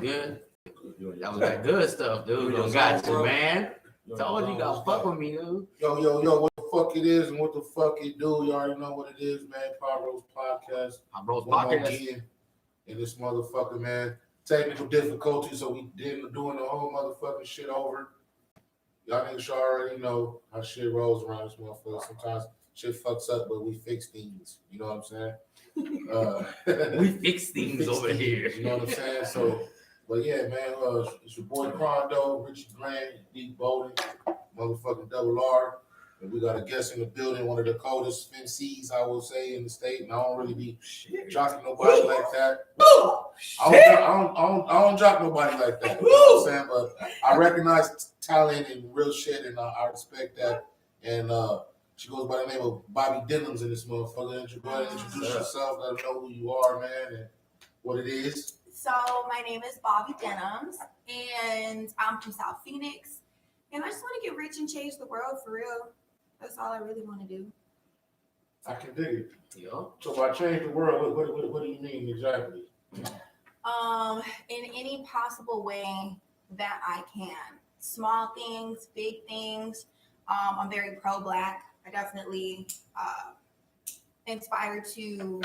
good. Good. That was that good stuff, dude. You got you, man. Told you gotta fuck with me, dude. Yo, what the fuck it is and what the fuck it do? You already know what it is, man. Potroast Podcast. Potroast Podcast. Again in this motherfucker, man. Technical difficulties, so we didn't doing the whole motherfucking shit over. Y'all niggas already know how shit rolls around this motherfucker. Sometimes shit fucks up, but we fix things. You know what I'm saying? We fix things over here. You know what I'm saying? So, but yeah, man, it's your boy Condo, Richie Grant, D. Bowden, motherfucking Double R. And we got a guest in the building, one of the coldest MCs, I will say, in the state. And I don't really be jocking nobody like that. I don't jock nobody like that. You know what I'm saying? But I recognize talent and real shit, and I respect that. And she goes by the name of Bobbie Denims in this motherfucker. Introduce yourself, let them know who you are, man, and what it is. So my name is Bobbie Denims, and I'm from South Phoenix. And I just want to get rich and change the world for real. That's all I really want to do. I can dig it. Yeah. So by change the world, what do you mean exactly? In any possible way that I can. Small things, big things. I'm very pro-Black. I definitely inspired to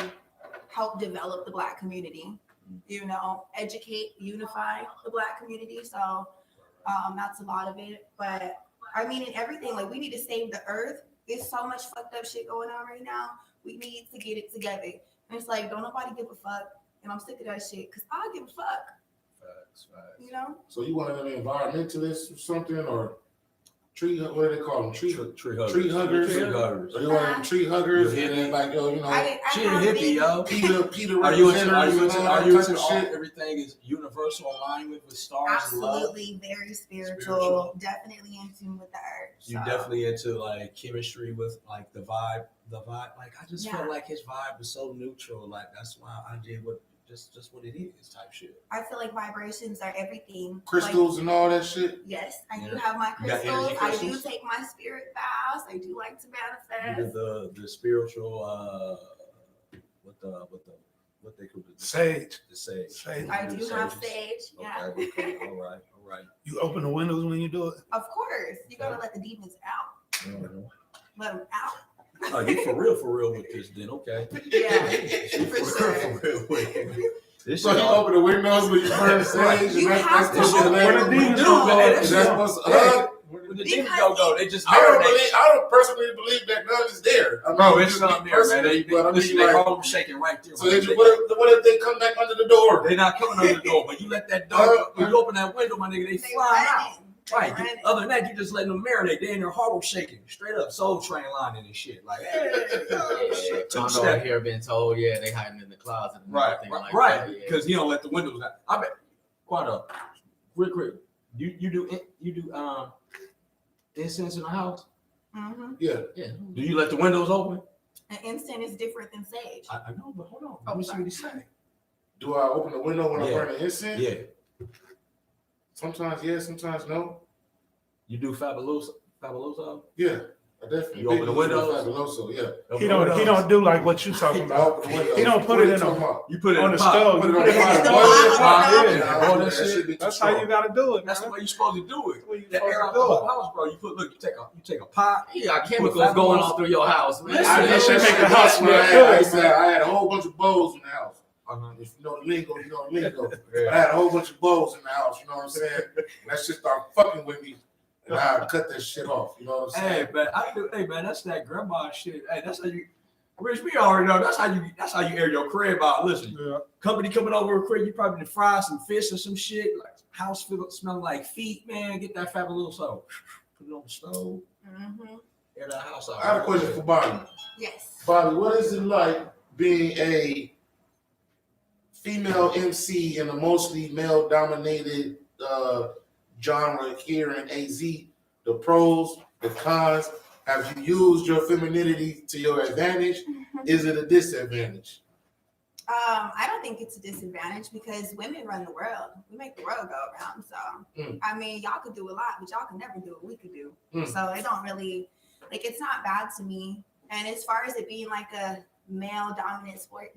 help develop the Black community. You know, educate, unify the Black community. So that's a lot of it. But I mean, in everything, like we need to save the earth. There's so much fucked up shit going on right now. We need to get it together. And it's like, don't nobody give a fuck. And I'm sick of that shit because I give a fuck. Facts. You know? So you one of them environmentalists or something, or tree? What do they call them? Tree huggers. Tree huggers. Or you one of them tree huggers? And then like, yo, you know, she a hippie, yo. Peter. Are you into everything is universal alignment with stars? Absolutely, very spiritual. Definitely in tune with the earth. You definitely into like chemistry with like the vibe. Like I just felt like his vibe was so neutral. Like that's why I did what just what it is type shit. I feel like vibrations are everything. Crystals and all that shit. Yes, I do have my crystals. I do take my spirit vows. I do like to manifest. The spiritual what they call it? Sage. The sage. I do have sage. Yeah. Okay. All right. You open the windows when you do it? Of course. You gotta let the demons out. Mm-hmm. Let them out. Oh, you for real with this then? Okay. Yeah. For real with it. So you open the windows when you burn sage. You have to open the demons go. When the demons go, they just I don't personally believe that none is there. I mean, bro, it's something there, man. They hold them shaking right there. So what if they come back under the door? They're not coming under the door, but you let that door, when you open that window, my nigga, they fly out. Right. Other than that, you just letting them marinate. They in their heart shaking. Straight up Soul Train lining and shit. Like, Tondo here been told, they hiding in the closet. And right. Because he don't let the windows out. I bet. Quando, quick. You do incense in the house? Mm-hmm. Yeah. Do you let the windows open? An incense is different than sage. I know, but hold on. Let me see what he's saying. Do I open the window when I burn the incense? Yeah. Sometimes yes, sometimes no. You do Fabuloso? Yeah, I definitely. You open the windows? Fabuloso, yeah. He don't do like what you talking about. He don't put it in you put it on in the stove. Put it on the pot. That's how you gotta do it. That's the way you're supposed to do it. The air out the whole house, bro. You take a pot. You got chemicals going on through your house, man. That should make the house smell good. good. I had a whole bunch of bowls in the house. If you know the lingo, you know the lingo. I had a whole bunch of bowls in the house, you know what I'm saying? And that shit started fucking with me. And I cut that shit off, you know what I'm saying? Hey, man, that's that grandma shit. Hey, that's how you, Rich, we already know, that's how you air your crib out. Listen, company coming over a crib, you probably need to fry some fish or some shit. Like house smelling like feet, man. Get that Fabuloso. Put it on the stove. Mm-hmm. Air that house out. I have a question for Bobbie. Yes. Bobbie, what is it like being a female MC in a mostly male-dominated genre here in AZ? The pros, the cons. Have you used your femininity to your advantage? Is it a disadvantage? I don't think it's a disadvantage because women run the world. We make the world go around. So, I mean, y'all could do a lot, but y'all can never do what we could do. So it don't really, it's not bad to me. And as far as it being like a male-dominant sport,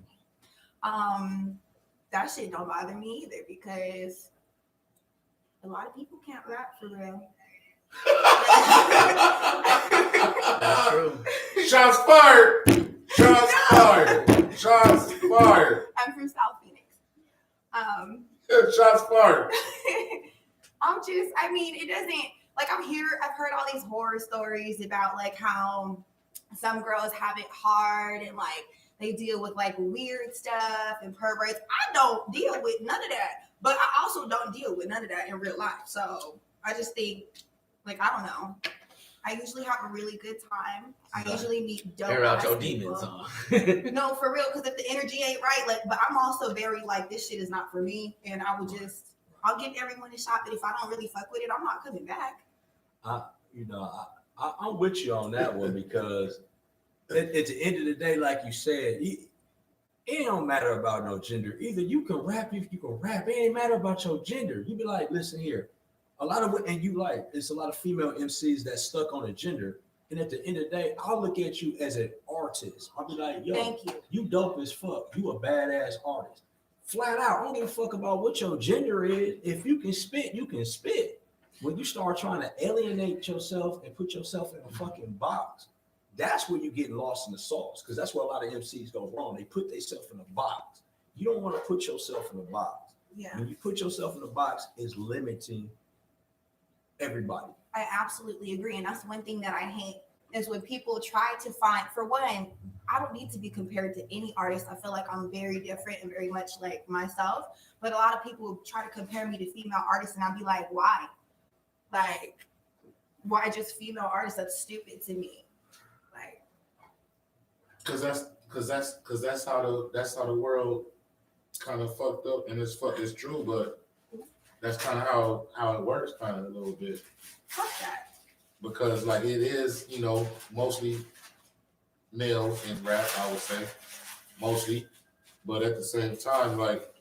that shit don't bother me either because a lot of people can't rap for real. That's true. Shots fired. Shots fired. Shots fired. I'm from South Phoenix. Shots fired. I mean, it doesn't, like, I've heard all these horror stories about, like, how some girls have it hard and, like, they deal with, like, weird stuff and perverts. I don't deal with none of that, but I also don't deal with none of that in real life. So I just think, like, I don't know. I usually have a really good time. I usually meet dope Air out your people. demons, huh? No, for real, because if the energy ain't right, like, but I'm also very, like, this shit is not for me, and I'll give everyone a shot, but if I don't really fuck with it, I'm not coming back. I'm with you on that one because at the end of the day, like you said, it don't matter about no gender. Either you can rap, if you can rap, it ain't matter about your gender. You be like, listen here, it's a lot of female MCs that's stuck on a gender. And at the end of the day, I'll look at you as an artist. I'll be like, yo, Thank you dope as fuck. You a badass artist. Flat out, I don't give a fuck about what your gender is. If you can spit, you can spit. When you start trying to alienate yourself and put yourself in a fucking box, that's where you get lost in the sauce. Because that's where a lot of MCs go wrong. They put themselves in a box. You don't want to put yourself in a box. Yeah. When you put yourself in a box, it's limiting everybody. I absolutely agree. And that's one thing that I hate is when people try to find, for one, I don't need to be compared to any artist. I feel like I'm very different and very much like myself. But a lot of people try to compare me to female artists, and I'll be like, why? Like, why just female artists? That's stupid to me. Like, Because that's how the world kind of fucked up, and it's true, but that's kind of how it works, kind of a little bit. fuck that. Because like it is, mostly male in rap, I would say, mostly. But at the same time, like,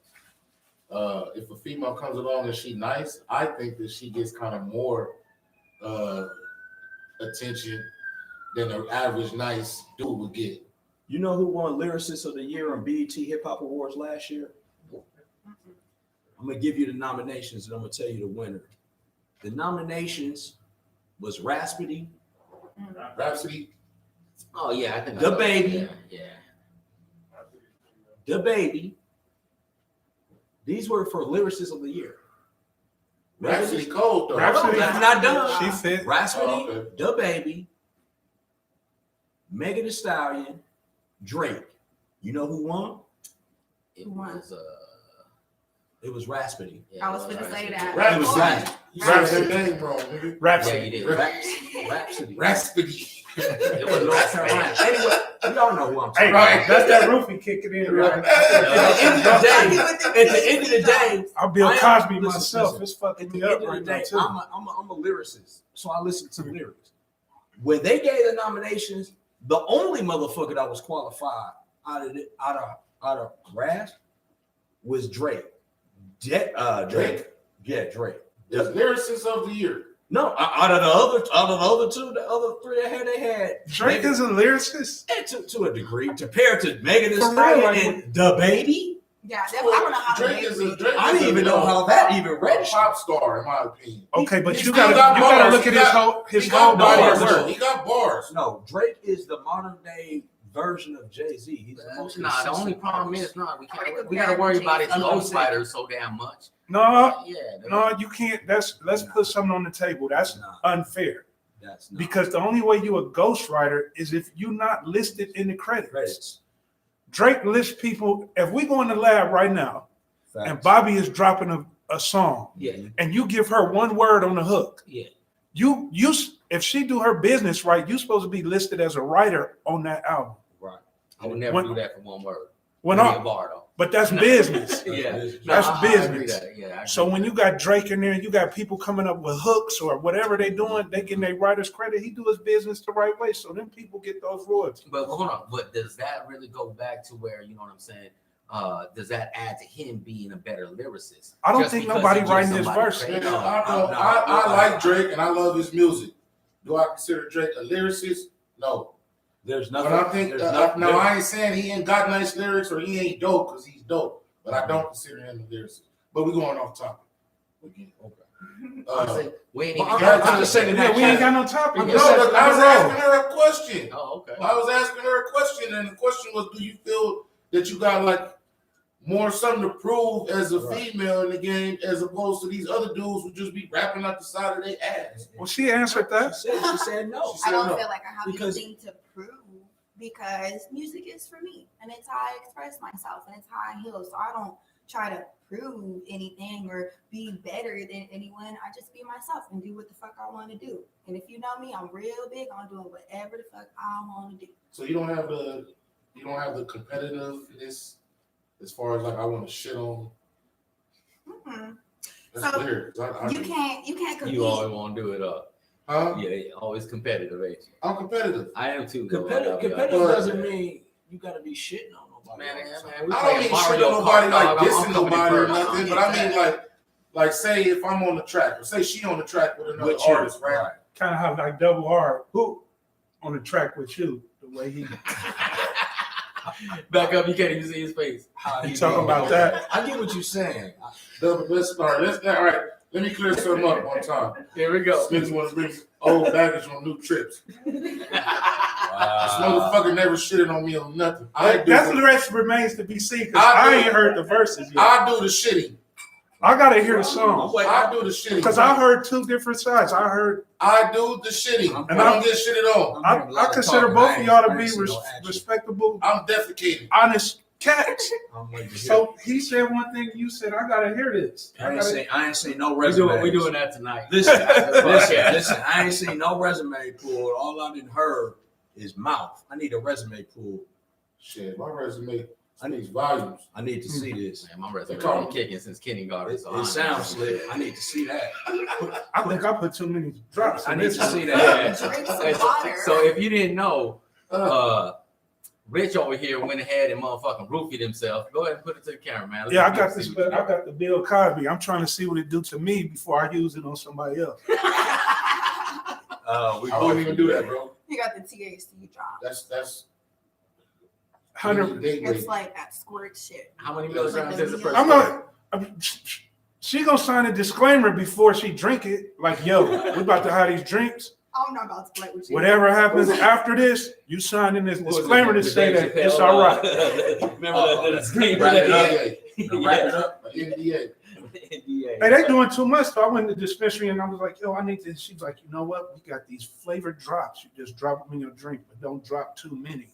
if a female comes along and she nice, I think that she gets kind of more attention than an average nice dude would get. You know who won Lyricist of the Year on BET Hip Hop Awards last year? I'm going to give you the nominations and I'm going to tell you the winner. The nominations was Rhapsody. Rhapsody. Oh yeah, I think The Baby. Yeah. The Baby. These were for Lyricist of the Year. Rhapsody cold though. Rhapsody. That's not done. She fit. Rhapsody, Oh, okay. The Baby, Megan Thee Stallion, Drake. You know who won? It was It was Rhapsody. I was gonna say that. It was Rhapsody. You said Rhapsody. that name wrong, nigga. Yeah, Rhapsody. you did. Rhapsody. Rhapsody. It was North Carolina. Anyway, y'all know who I'm talking Hey, Right. that's that roofie kicking in. Right? about. At the end of the day, I'm Bill I am- Cosby listen, myself. listen. It's fucking at me the up end of right the now day, too. I'm a lyricist, so I listen to lyrics. When they gave the nominations, the only motherfucker that was qualified out of Raz was Drake. Drake. Yeah, Drake. The lyricist of the year. No, out of the other two, the other three they had Drake is a lyricist. to a degree, compared to Megan Thee For real, Stallion like- and The Baby. Yeah, I don't know how to Drake make is it. a Drake. I didn't even know how that even registered. Pop star, in my opinion. Okay, but He you still gotta got bars. look at He got- his He whole got body bars. of Though. work. He got bars. No, Drake is the modern day version of Jay-Z. He's the most Nah, the only consistent problem artist. is we gotta worry about his I'm ghostwriter so damn much. No, Yeah. you can't. Let's put something on the table. That's Nah, unfair. that's not Because the only way you a ghostwriter is if you're not listed in the credits. credits. Drake lists people. If we go in the lab right now and Facts. Bobbie is dropping a song Yeah. and you give her one word on the hook, Yeah. you if she do her business right, you're supposed to be listed as a writer on that album. Right. I would never When- do that for one word. When Give me a all, bar though. but that's business. Yeah. That's I agree business. that. Yeah. I agree So when with you got Drake in there, you got people coming up with hooks or whatever they doing, they getting their writer's credit. He do his business the right way, so then people get those royalties. that. But hold on. But does that really go back to where, you know what I'm saying? Does that add to him being a better lyricist? I don't Just think because nobody he gives writing his somebody verse. credit? Yeah, No, I like Drake and I love his music. Do I consider Drake a lyricist? No. There's But nothing. I think I ain't saying he ain't got nice lyrics or he ain't dope because he's dope. but I don't consider him a lyricist. But we're going off topic again. Honestly, we ain't even I'm got just time. saying Yeah, we ain't got no topic. No, I was asking her a question. Oh, okay. I was asking her a question, and the question was, do you feel that you got like more something to prove as a female in the game as opposed to these other dudes who just be rapping out the side of their ass? Well, she answered that. She said no. I don't no. feel like I have Because- anything to prove because music is for me and it's how I express myself and it's how I heal. So I don't try to prove anything or be better than anyone. I just be myself and do what the fuck I want to do. And if you know me, I'm real big on doing whatever the fuck I want to do. So you don't have the competitiveness as far as like I want to shit on. Mm-hmm. That's So, weird. You can't compete. You always want to do it up. Huh? Yeah, always competitive, ain't you? I'm competitive. I am too. though. Competitive But- doesn't mean you gotta be shitting on nobody. Man, man. we I don't playing mean shit Mario on nobody Kart, like dog. I'm dissing coming nobody or first. nothing, but I mean like say if I'm on the track, or say she on the track with another With you, artist, right? Kind of have like double R. Who on the track with you? The way he Back up, you can't even see his face. How he you talking doing? about that. I get what you're saying. Let's start. All right. Let me clear something up one time. Here we go. Smith want to bring old baggage on new trips. This motherfucker never shitted on me on nothing. That's the rest remains to be seen because I I do. ain't heard the verses yet. I do the shitting. I gotta hear the song I do the shitting. because I heard two different sides. I heard I do the shitting. And I don't get shitted on. I consider both of y'all to be respectable, I'm defecating. honest cats. I'm waiting to hear. So he said one thing, you said I gotta hear this. I ain't seen no We resume. doing that tonight. Listen, Yeah. listen. I ain't seen no resume pulled. All I didn't heard is mouth. I need a resume pulled. Shit, my resume speaks volumes. I need to see this. Man, my resume They call been kicking since kindergarten. It, So it sounds slick. I need to see that. I think I put too many drops. I in need this to see one. that. Drink some Hey, water. so if you didn't know, Rich over here went ahead and motherfucking roofied himself. Go ahead and put it to the camera, man. Yeah, I got this. I got the Bill Cosby. I'm trying to see what it do to me before I use it on somebody else. We I wouldn't even do that, bro. You got the THC drop. That's 100. It's like that squirt shit. How many milligrams is it per I'm not. She gonna sign a disclaimer before she drink it. Like, yo, we about to have these drinks. I'm not about to play with you. Whatever happens after this, you sign in this disclaimer to say that it's all right. Remember the disclaimer? wrap it up. Yeah. Wrap it up. NDA. Hey, they doing too much. So I went to the dispensary and I was like, yo, I need this. She's like, you know what? We got these flavored drops. You just drop them in your drink, but don't drop too many.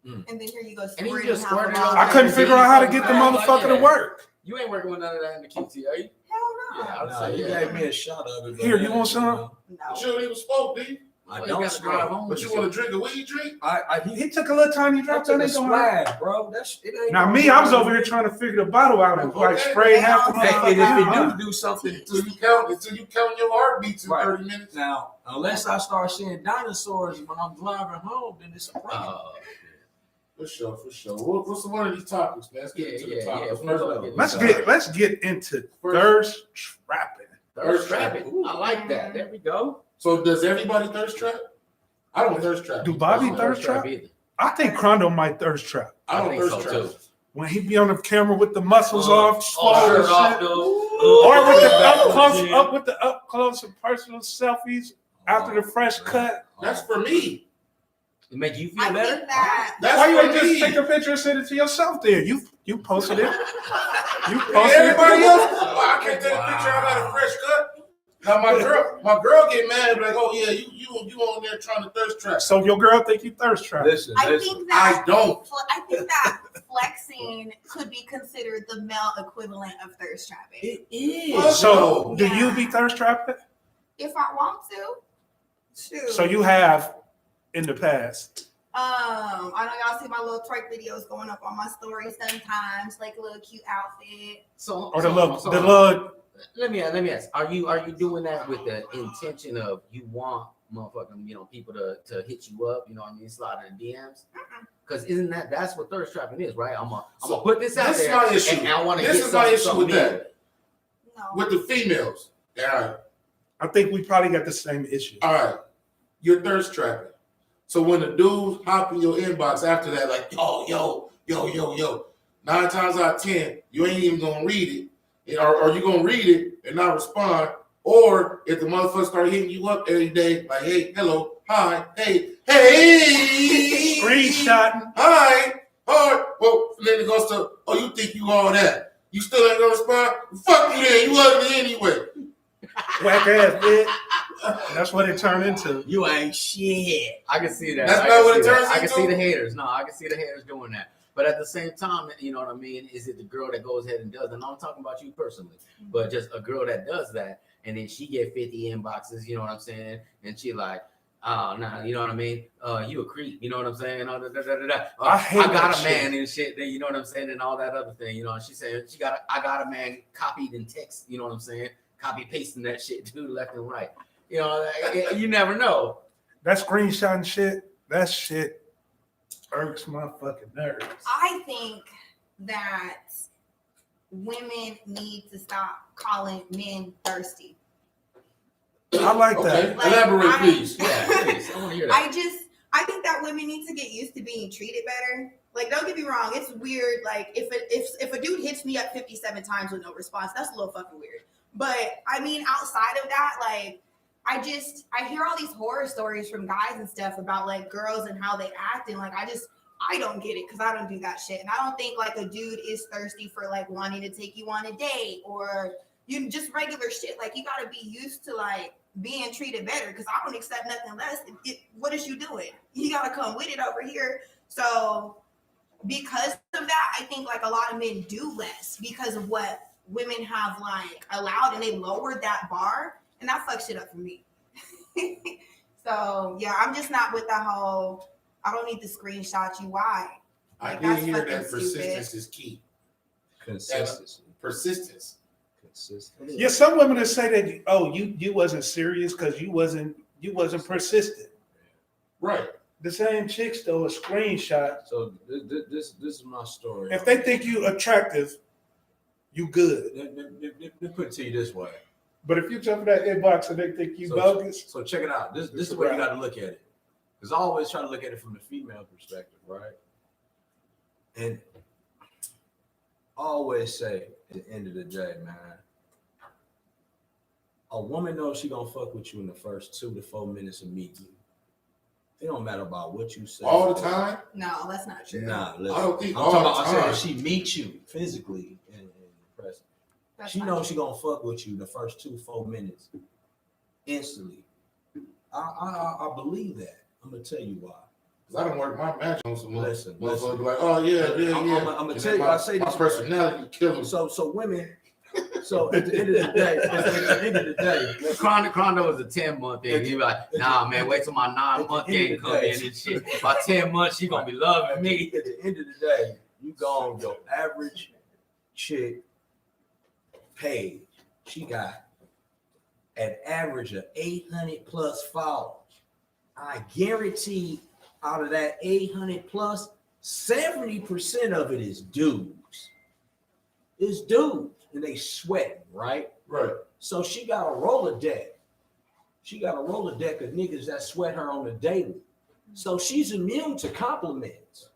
And then here you go. And you squirting just half a squirt it bottle. on I couldn't figure out how to get the motherfucker to work. You ain't working with none of that in the QT, are you? Hell no. Yeah, I would Nah, say you yeah. gave me a shot of it. Here, you want some? No. But you don't even smoke, do you? I You don't gotta drive smoke. home. But you want to drink a weed drink? He took a little tiny I drop. took That a ain't gonna hurt. swag, bro. That's it. Ain't Now gonna me, I was hurt. over here trying to figure the bottle out and like Okay. spray half the Hey, Hey, and motherfucker. if it do something Until you count your heartbeats in Right. 30 minutes. now, unless I start seeing dinosaurs when I'm driving home, then it's a problem. For sure. What's one of these topics, man? Let's get into the topics. Let's get into thirst trapping. Thirst trapping. I like that. There we go. So does everybody thirst trap? I don't thirst trap. Do Bobbie I don't thirst trap? either. I think Crondo might thirst trap. I don't think thirst so, trap. too. When he be on the camera with the muscles off, All swole shirt and off, shit. dude. Or with the up close and personal selfies after the fresh cut. That's for me. It make you feel I better? think that That's Why you for ain't just me. take a picture and send it to yourself there? You posted it. You And posted everybody it. else, I can't take a picture. I got a fresh cut. Now my girl get mad and be like, oh yeah, you on there trying to thirst trap. So your girl think you thirst trap. Listen, I think that I don't. I think that flexing could be considered the male equivalent of thirst trapping. it is. So do Yeah. you be thirst trapping? If I want to, shoot. So you have in the past. I know y'all see my little twerk videos going up on my stories sometimes, like a little cute outfit. So, Or so- the so- little Let me ask. Are you doing that with the intention of you want motherfucking people to hit you up? You know what I mean? Slide in the DMs. Because isn't that's what thirst trapping is, right? I'm gonna put this out This is there. my issue. And I want to This get is my issue with something that. No. With the females. All right. I think we probably got the same issue. All right. You're thirst trapping. So when the dudes hop in your inbox after that, like, yo. 9 times out of 10, you ain't even gonna read it, or you gonna read it and not respond. Or if the motherfucker start hitting you up every day, like, hey, hello, hi, hey, Screenshotting. hi, well, then it goes to, oh, you think you all that? You still ain't gonna respond? Fuck you then, you ugly anyway. Whack ass bitch. That's what it turned into. You ain't shit. I can see that. That's I not can what see it that. turns I can into? see the haters. No, I can see the haters doing that. But at the same time, you know what I mean? Is it the girl that goes ahead and does it? And I'm talking about you personally, but just a girl that does that, and then she get 50 inboxes, you know what I'm saying? And she like, oh, nah, you know what I mean? You a creep, you know what I'm saying? Oh, I hate I got that a man shit. and shit, you know what I'm saying? And all that other thing, you know. And she said, I got a man copied in text, you know what I'm saying? Copy pasting that shit too, left and right. You know, you never know. That screenshotting shit, that shit irks my fucking nerves. I think that women need to stop calling men thirsty. I like Okay, that. Like, elaborate, please. Yeah, please. I want to hear that. I think that women need to get used to being treated better. Like, don't get me wrong, it's weird. Like, if a dude hits me up 57 times with no response, that's a little fucking weird. But I mean, outside of that, like, I hear all these horror stories from guys and stuff about like girls and how they act, and like I don't get it because I don't do that shit. And I don't think like a dude is thirsty for like wanting to take you on a date or you just regular shit. Like, you gotta be used to like being treated better because I don't accept nothing less. What is you doing? You gotta come with it over here. So because of that, I think like a lot of men do less because of what women have like allowed, and they lowered that bar, and that fucks shit up for me. So yeah, I'm just not with that whole I don't need to screenshot you. Why? I Like, did that's hear fucking that stupid. persistence is key. Consistency. Persistence. Consistency. Yeah, some women that say that you wasn't serious because you wasn't persistent. Right. The same chicks though a screenshot. So this is my story. If they think you attractive, you good. Let me put it to you this way. But if you jump in that inbox and they think you bogus, So check it out. This is the way you got to look at it. Because I always try to look at it from the female perspective, right? And I always say at the end of the day, man, a woman knows she gonna fuck with you in the first 2 to 4 minutes of meeting you. It don't matter about what you say. All the time? No, that's not true. Nah, listen. I don't think I'm all talking the about, I said time. if she meets you physically in person. That's She not knows true. she gonna fuck with you the first 2 to 4 minutes instantly. I believe that. I'm gonna tell you why. Because I don't work my magic on some Listen. motherfuckers be like, oh yeah. I'm gonna And tell then you. I say my this. personality killing. So women. So at the end of the day, Chrono is a 10-month thing. You be like, nah, man, wait till my 9-month game come in and shit. By 10 months, she gonna be loving me. at the end of the day, you go on your average chick page. She got an average of 800 plus followers. I guarantee out of that 800 plus, 70% of it is dudes. It's dudes. And they sweating, right? Right. So she got a Rolodex. She got a Rolodex of niggas that sweat her on the daily. So she's immune to compliments.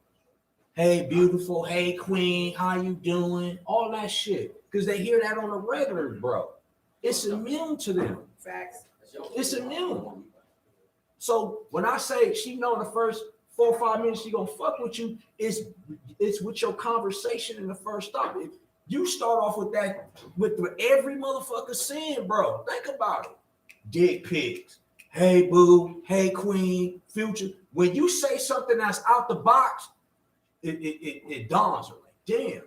Hey, beautiful. Hey, queen. How you doing? All that shit. Because they hear that on the regular, bro. It's immune to them. Facts. It's immune. So when I say she know the first 4 or 5 minutes she gonna fuck with you, it's with your conversation in the first stop. If you start off with that, with every motherfucker saying, bro, think about it. Dick pics. Hey, boo. Hey, queen. Future. When you say something that's out the box, it dawns her like, damn.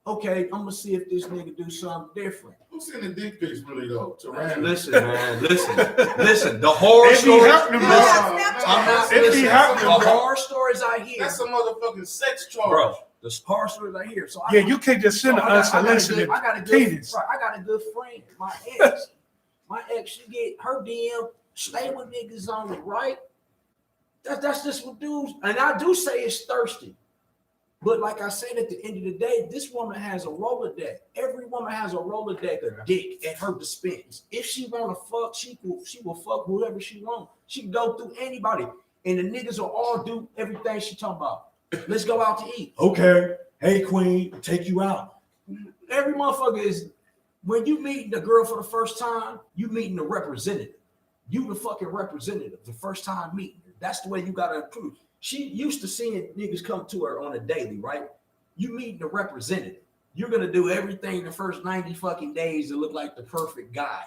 Okay, I'm gonna see if this nigga do something different. Who's sending dick pics really though? To random. Listen, man. Listen. The horror If he stories. happening, No, bro. that's I'm not If he listening. happening, The bro. horror stories I hear, That's a motherfucking sex charge. bro. The horror stories I hear. So Yeah, you can't just send an unsolicited I got a good penis. right, I got a good friend. My ex, she get her DM, stay with niggas on it, right? That's just what dudes, and I do say it's thirsty. But like I said, at the end of the day, this woman has a Rolodex. Every woman has a Rolodex of dick at her dispense. If she want to fuck, she will fuck whoever she want. She can go through anybody. And the niggas will all do everything she talking about. Let's go out to eat. Okay. hey queen, take you out. Every motherfucker is, when you meet the girl for the first time, you meeting the representative. You the fucking representative the first time meeting her. That's the way you gotta improve. She used to seeing niggas come to her on a daily, right? You meeting the representative. You're gonna do everything the first 90 fucking days to look like the perfect guy.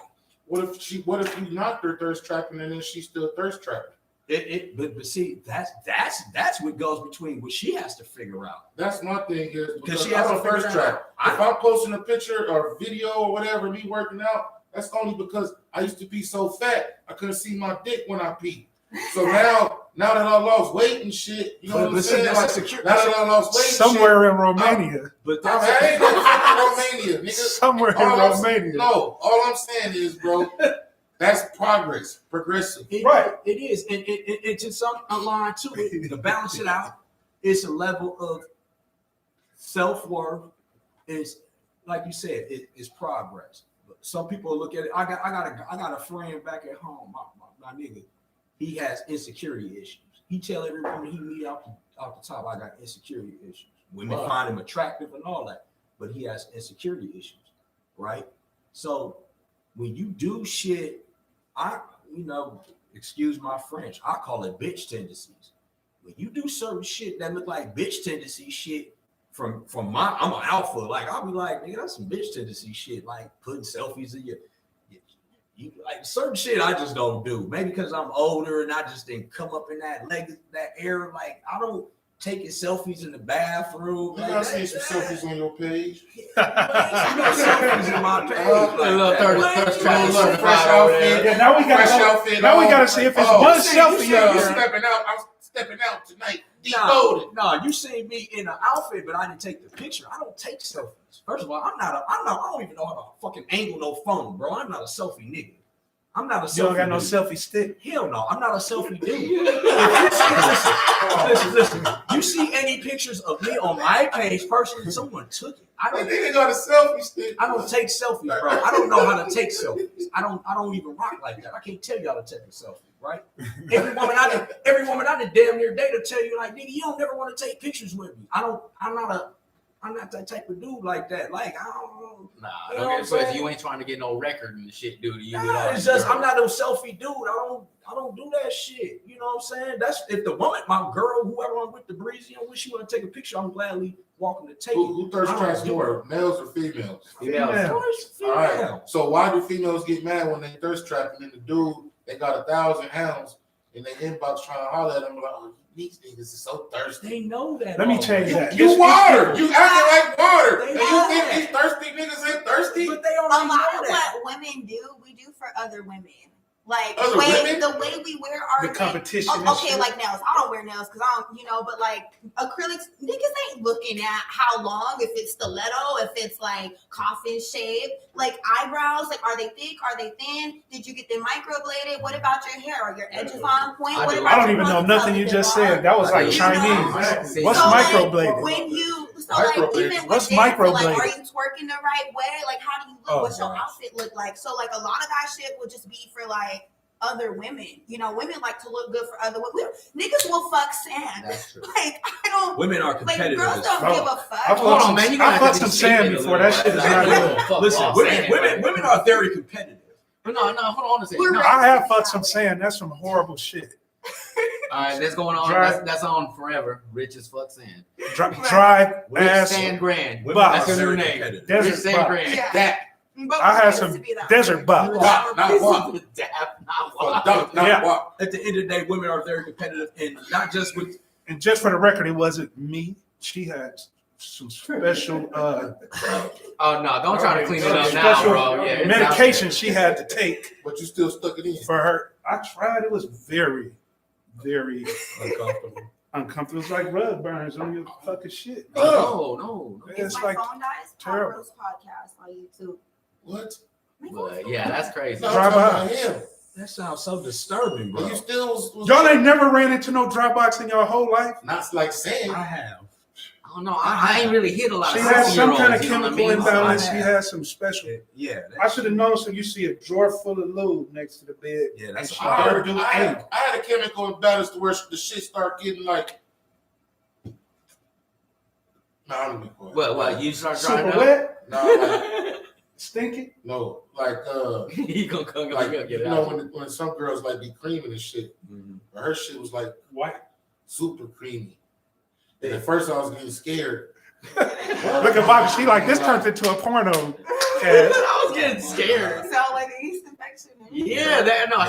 What if you knocked her thirst trapping and then she's still thirst trapping? But see, that's what goes between what she has to figure out. That's my thing is Because she has I'm to a thirst figure trap. out. If I'm posting a picture or video or whatever, me working out, that's only because I used to be so fat I couldn't see my dick when I pee. So now that I lost weight and shit, you know what I'm saying? Like, now that I lost weight, somewhere in Romania. But I that's ain't no fucking Romania, nigga. Somewhere in Romania. No, all I'm saying is, bro, that's progressive. Right. It is, and to some line to it, to balance it out, it's a level of self-worth. Is like you said, it's progress. But some people look at it. I got a friend back at home, my nigga. He has insecurity issues. He tell every woman he meet out the top, I got insecurity issues. Women find him attractive and all that, but he has insecurity issues, right? So when you do shit, excuse my French, I call it bitch tendencies. When you do certain shit that look like bitch tendency shit I'm an alpha, like I'll be like, nigga, that's some bitch tendency shit, like putting selfies in you like certain shit I just don't do. Maybe because I'm older and I just didn't come up in that era. Like I don't taking selfies in the bathroom. You gotta see some selfies on your page. Selfies in my page. Fresh outfit. Yeah, now we gotta see if it's one selfie. I'm stepping out tonight. Bowden. No, you seen me in an outfit, but I didn't take the picture. I don't take selfies. First of all, I don't even know how to fucking angle no phone, bro. I'm not a selfie nigga. I'm not a selfie. You don't got no dude. selfie stick. Hell no, I'm not a selfie dude. Listen. You see any pictures of me on my page personally? Someone took it. I They got a selfie stick. don't take selfies, bro. I don't know how to take selfies. I don't even rock like that. I can't tell y'all to take a selfie, right? Every woman I did damn near date will tell you like, nigga, you don't never want to take pictures with me. I'm not that type of dude like that. Like I don't. Nah, You know don't what get I'm it twisted. saying? You ain't trying to get no record and shit, dude. Nah, it's just I'm not no selfie dude. I don't do that shit. You know what I'm saying? That's if the woman, my girl, whoever I'm with, the breezy, and when she want to take a picture, I'm gladly walking to take it. Who thirst traps more, males or females? Female. All right. So why do females get mad when they thirst trapping and the dude they got 1,000 hounds in their inbox trying to holler at them like, oh, these niggas is so thirsty. They know that. Let me change that. You water. You acting like water. They And know you think that. these thirsty niggas ain't thirsty? But they A already lot know of that. what women do, we do for other women. Like Other women? the way we wear our The competition. Oh, okay, like nails. I don't wear nails because I don't, but like acrylics, niggas ain't looking at how long, if it's stiletto, if it's like coffin shape, like eyebrows, like are they thick, are they thin? Did you get them microbladed? What about your hair? Are your edges on point? I What do. about I don't your even know ponytail? nothing you Is it just long? said. That was like You Chinese. know. What's So, like, microbladed? When you Microbladed. even with What's dancing, microbladed? like, are you twerking the right way? Like, how do you look? Oh, What's your gosh. outfit look like? So, like, a lot of that shit will just be for like other women. Women like to look good for other women. Niggas will fuck sand. That's true. Like, I don't. Women are Like, competitive. girls don't Bro, give a I fuck. Hold on, man. You I gotta fucked have to some be sand shaded a before. little That bit. shit is Like, not we good. don't fuck Listen, off women, sand, women, bro. women are very competitive. But no, hold on a second. We're No. right. I have fucked some sand. That's some horrible shit. All right, that's going on. Dry- That's on forever. Rich as fuck sand. Dry Rich ass. Sand Grand. Women Bob. are That's your very new name. competitive. Desert Rich Sand Bob. Grand. Yeah. That. But I had we some used to be that desert way. Bob. Not what? Dap, not Or what. not Yeah. what? At the end of the day, women are very competitive, and not just with. And just for the record, it wasn't me. She had some special Oh no! Don't try to clean it up Special now, bro. Yeah, it's medication she had to take But you still stuck it in. for her. I tried. It was very, very Uncomfortable. uncomfortable. It was like rug burns on your fucking shit. out there. No. If It's my like phone dies, terrible. Potroast Podcast on YouTube. What? My phone's But still yeah, on. that's crazy. No, I'm Drive talking by. about him. That sounds so disturbing, But bro. you still was y'all ain't never ran into no dry box in your whole life. not like saying. I have. I don't know. I ain't really hit a lot She of had some 7-year-olds, kind of you know what I chemical mean? imbalance. So I She have. had some special. Yeah. I should have known. So you see a drawer full of lube next to the bed. Yeah, And that's she I never do had a chemical imbalance to where the shit start getting like No, I'm be quiet. What? You start trying Super out? wet, No, stinky. no, like He gonna come like get you it know out. when some girls like be creaming and shit, but her shit was like White. super creamy. And at first I was getting scared. Look at Bobbie. She like this turns into a porno. I was getting scared. So like a yeast infection. Yeah,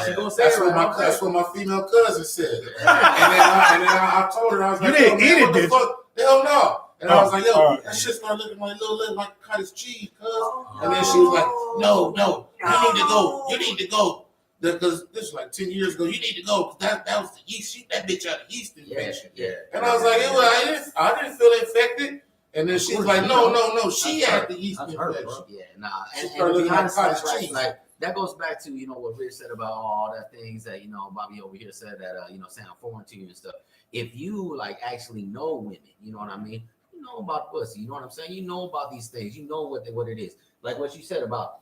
she gonna say That's it what right. that's what my female cousin said. And then I told her, I was You like, didn't yo, eat man, it, what the did fuck? Hell no. And I was like, yo, Oh. that shit started looking like like cottage cheese, cuz. Oh, And then she was like, no, you need to go. You need to go. Because this was like 10 years ago. You need to go. Because that was the yeast. Shoot that bitch out of yeast infection. Yeah. And I was like, I didn't feel infected. And then she was like, no, she had the yeast That's her, infection. bro. Yeah, nah. She And started to be looking like honest, cottage like, cheese. like that goes back to what Rich said about all the things that Bobbie over here said that sound foreign to you and stuff. If you like actually know women, you know what I mean. You know about pussy. You know what I'm saying. You know about these things. You know what it is. Like what you said about.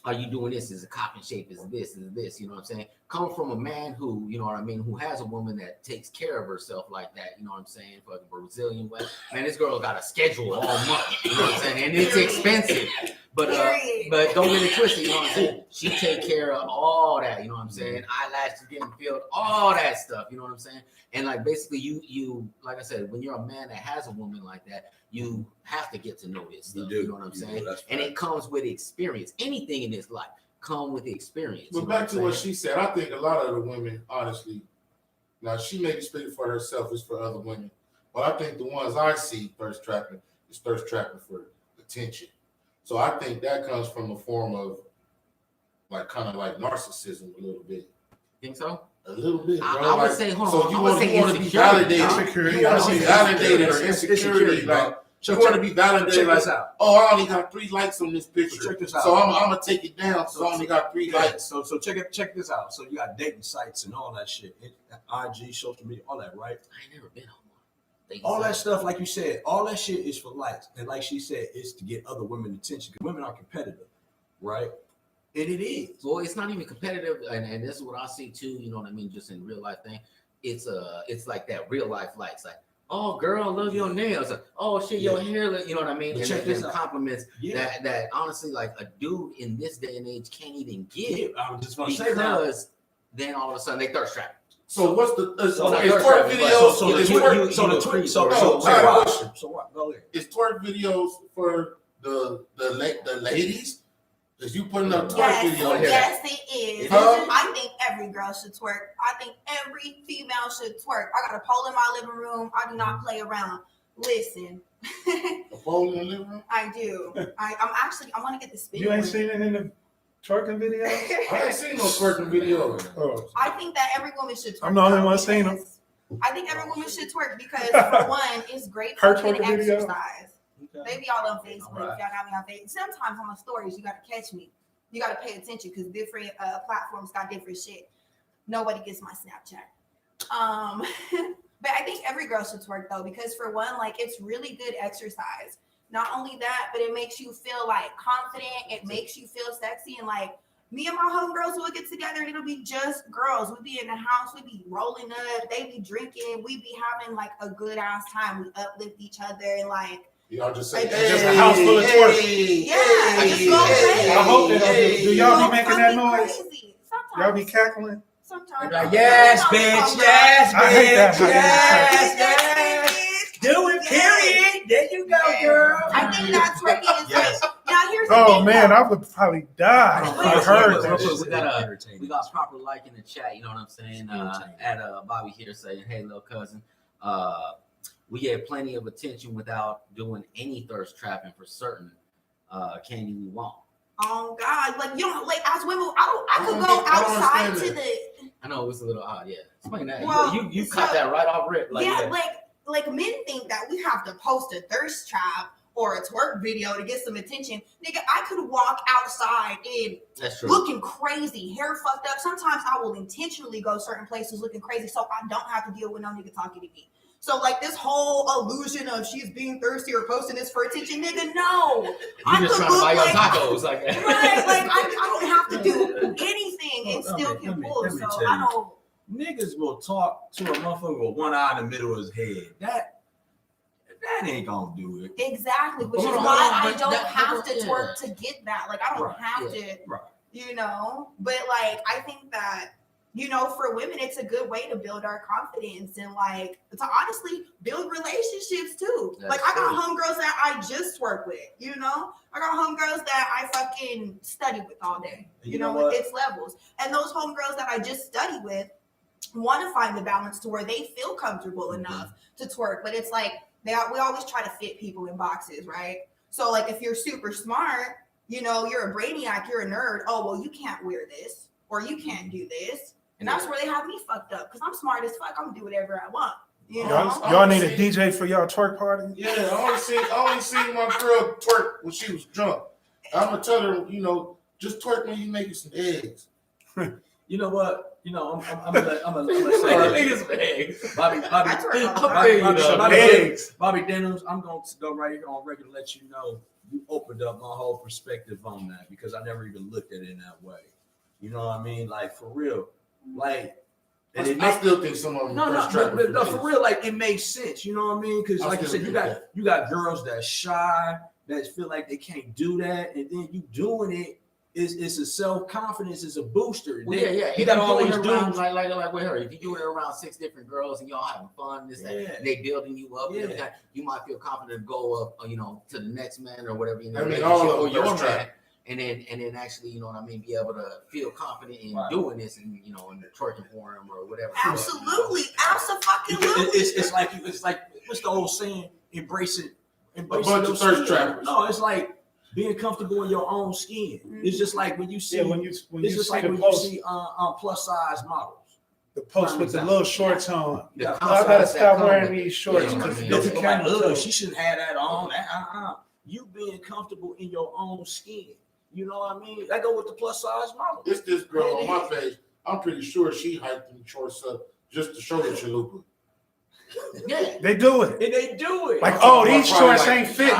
Are you doing this? Is a coffin shape? Is this? You know what I'm saying? Come from a man who, you know what I mean, who has a woman that takes care of herself like that. You know what I'm saying? Fucking Brazilian way. Man, this girl got a schedule all month. You know what I'm saying? And it's expensive. But don't get it twisted. You know what I'm saying? She take care of all that. You know what I'm saying? Eyelashes getting filled, all that stuff. You know what I'm saying? And like basically, you like I said, when you're a man that has a woman like that, you have to get to know this stuff. You know what I'm saying? And it comes with experience. Anything in this life come with experience. But back to what she said, I think a lot of the women, honestly, now she may be speaking for herself, it's for other women. But I think the ones I see thirst trapping is thirst trapping for attention. So I think that comes from a form of like kind of like narcissism a little bit. Think so? A little bit, bro. I would say, hold on. So you I would want say to be insecurity. validated. You want to be validated or insecurity. Like, you want to be validated. Check Like, this out. oh, I only got 3 likes on this picture. Check this out. So I'm going to take it down. So I only got 3 likes. So check this out. So you got dating sites and all that shit, IG, social media, all that, right? I ain't never been on one. All that stuff, like you said, all that shit is for likes, and like she said, it's to get other women attention. Because women are competitive, right? And it is. Well, it's not even competitive, and this is what I see too. You know what I mean? Just in real life thing, it's like that real life likes. Like, oh, girl, I love your nails. Like, oh shit, your hair. You know what I mean? But And check this out. compliments that honestly, like a dude in this day and age can't even give I was just gonna say that. because then all of a sudden they thirst trap. So what's the So is like twerk videos? So what? Go ahead. Is twerk videos for the ladies? Is you putting up twerk Yes, videos? yes, it is. Huh? I think every girl should twerk. I think every female should twerk. I got a pole in my living room. I do not play around. Listen, A pole in the living room? I do. I want to get this video. You ain't seen it in the twerking video? I ain't seen no twerking videos. Oh. I think that every woman should twerk. I'm the only though, one seeing them. because I think every woman should twerk because, for one, it's great Her for an twerking video? exercise. They be all on Facebook. If y'all got me on Facebook. Sometimes on the stories, you got to catch me. You got to pay attention because different platforms got different shit. Nobody gets my Snapchat. But I think every girl should twerk though, because for one, like it's really good exercise. Not only that, but it makes you feel like confident. It makes you feel sexy. And like me and my homegirls will get together and it'll be just girls. We'll be in the house. We be rolling up. They be drinking. We be having like a good ass time. We uplift each other and like, Y'all just say, Like, just a house full of twerk. yeah, just go crazy. I hope they don't do y'all Go be making that fucking noise? crazy. Sometimes. Y'all be cackling? Sometimes. Like, yes, bitch, yes, I hate that. bitch, yes. Do it, period. There you go, girl. I think that twerking is Yes. like, now here's the Oh thing, man, though. I would probably die if I heard that. We got proper like in the chat. You know what I'm saying? At Bobbie here saying, "Hey, little cousin, we get plenty of attention without doing any thirst trapping for certain. Candy we want." Oh God, like you don't like as women. I could go outside to the. I know it was a little odd. Yeah, explain that. Well, you caught that right off rip. Like, yeah, like men think that we have to post a thirst trap or a twerk video to get some attention. Nigga, I could walk outside and that's true. looking crazy, hair fucked up. Sometimes I will intentionally go certain places looking crazy so I don't have to deal with no nigga talking to me. So like this whole illusion of she's being thirsty or posting this for attention, nigga, no. You just trying to buy your tacos like that. Right, like I don't have to do anything and still can pull. let me So tell you. I don't. Niggas will talk to a motherfucker with one eye in the middle of his head. that ain't gonna do it. Exactly, which is Hold on, why hold on, I but don't that- have to yeah. twerk to get that. Like I don't Right, have yeah, to, right. you know. But like I think that, you know, for women, it's a good way to build our confidence and like to honestly build relationships too. That's like I got true. homegirls that I just work with, you know. I got homegirls that I fucking study with all day. You know, what? it's levels. And those homegirls that I just study with want to find the balance to where they feel comfortable enough to twerk. But it's like we always try to fit people in boxes, right? So like if you're super smart, you know, you're a brainiac, you're a nerd. Oh, well, you can't wear this or you can't do this. And that's where they have me fucked up because I'm smart as fuck. I'm gonna do whatever I want. You know? Y'all need a DJ for y'all twerk party? Yeah, I only seen my girl twerk when she was drunk. I'm gonna tell her, you know, just twerk when you making some eggs. You know what? You know, I'm gonna say Niggas eggs. Bobby, I twerk all the Bobby, time. Bobby Denims, I'm going to go right here on record and let you know you opened up my whole perspective on that because I never even looked at it in that way. You know what I mean? Like for real, like. And it I still think some of them. No, for real, like it makes sense. You know what I mean? Because I like you still said, think you got girls that shy, that feel like they can't do that, and then you doing it. It's a self-confidence, it's a booster. Well, yeah. You got all these around dudes. like with her. If you do it around 6 different girls and y'all having fun, this that, and they building you up, and everything, you might feel confident to go up, you know, to the next man or whatever. You know, I mean, all of or them your first try. man, and then actually, you know what I mean, be able to feel confident in Right. doing this, and you know, in the twerking for him or whatever. Absolutely, absolutely. It's like what's the old saying? Embracing A bunch of your thirst skin. trappers. No, it's like being comfortable in your own skin. It's just like when you see. When It's you just see like the when post, you see plus size models. the post with the little shorts on. The I gotta concepts that stop come wearing with it. these shorts Yeah, because I mean, the People like, camera tell. she shouldn't have that on. You being comfortable in your own skin. You know what I mean? That go with the plus size model. It's this girl on my page. I'm pretty sure she hiked them shorts up just to show the chalupa. Yeah. They do it. And they do it. Like, I'm oh, talking these about shorts probably ain't fitting.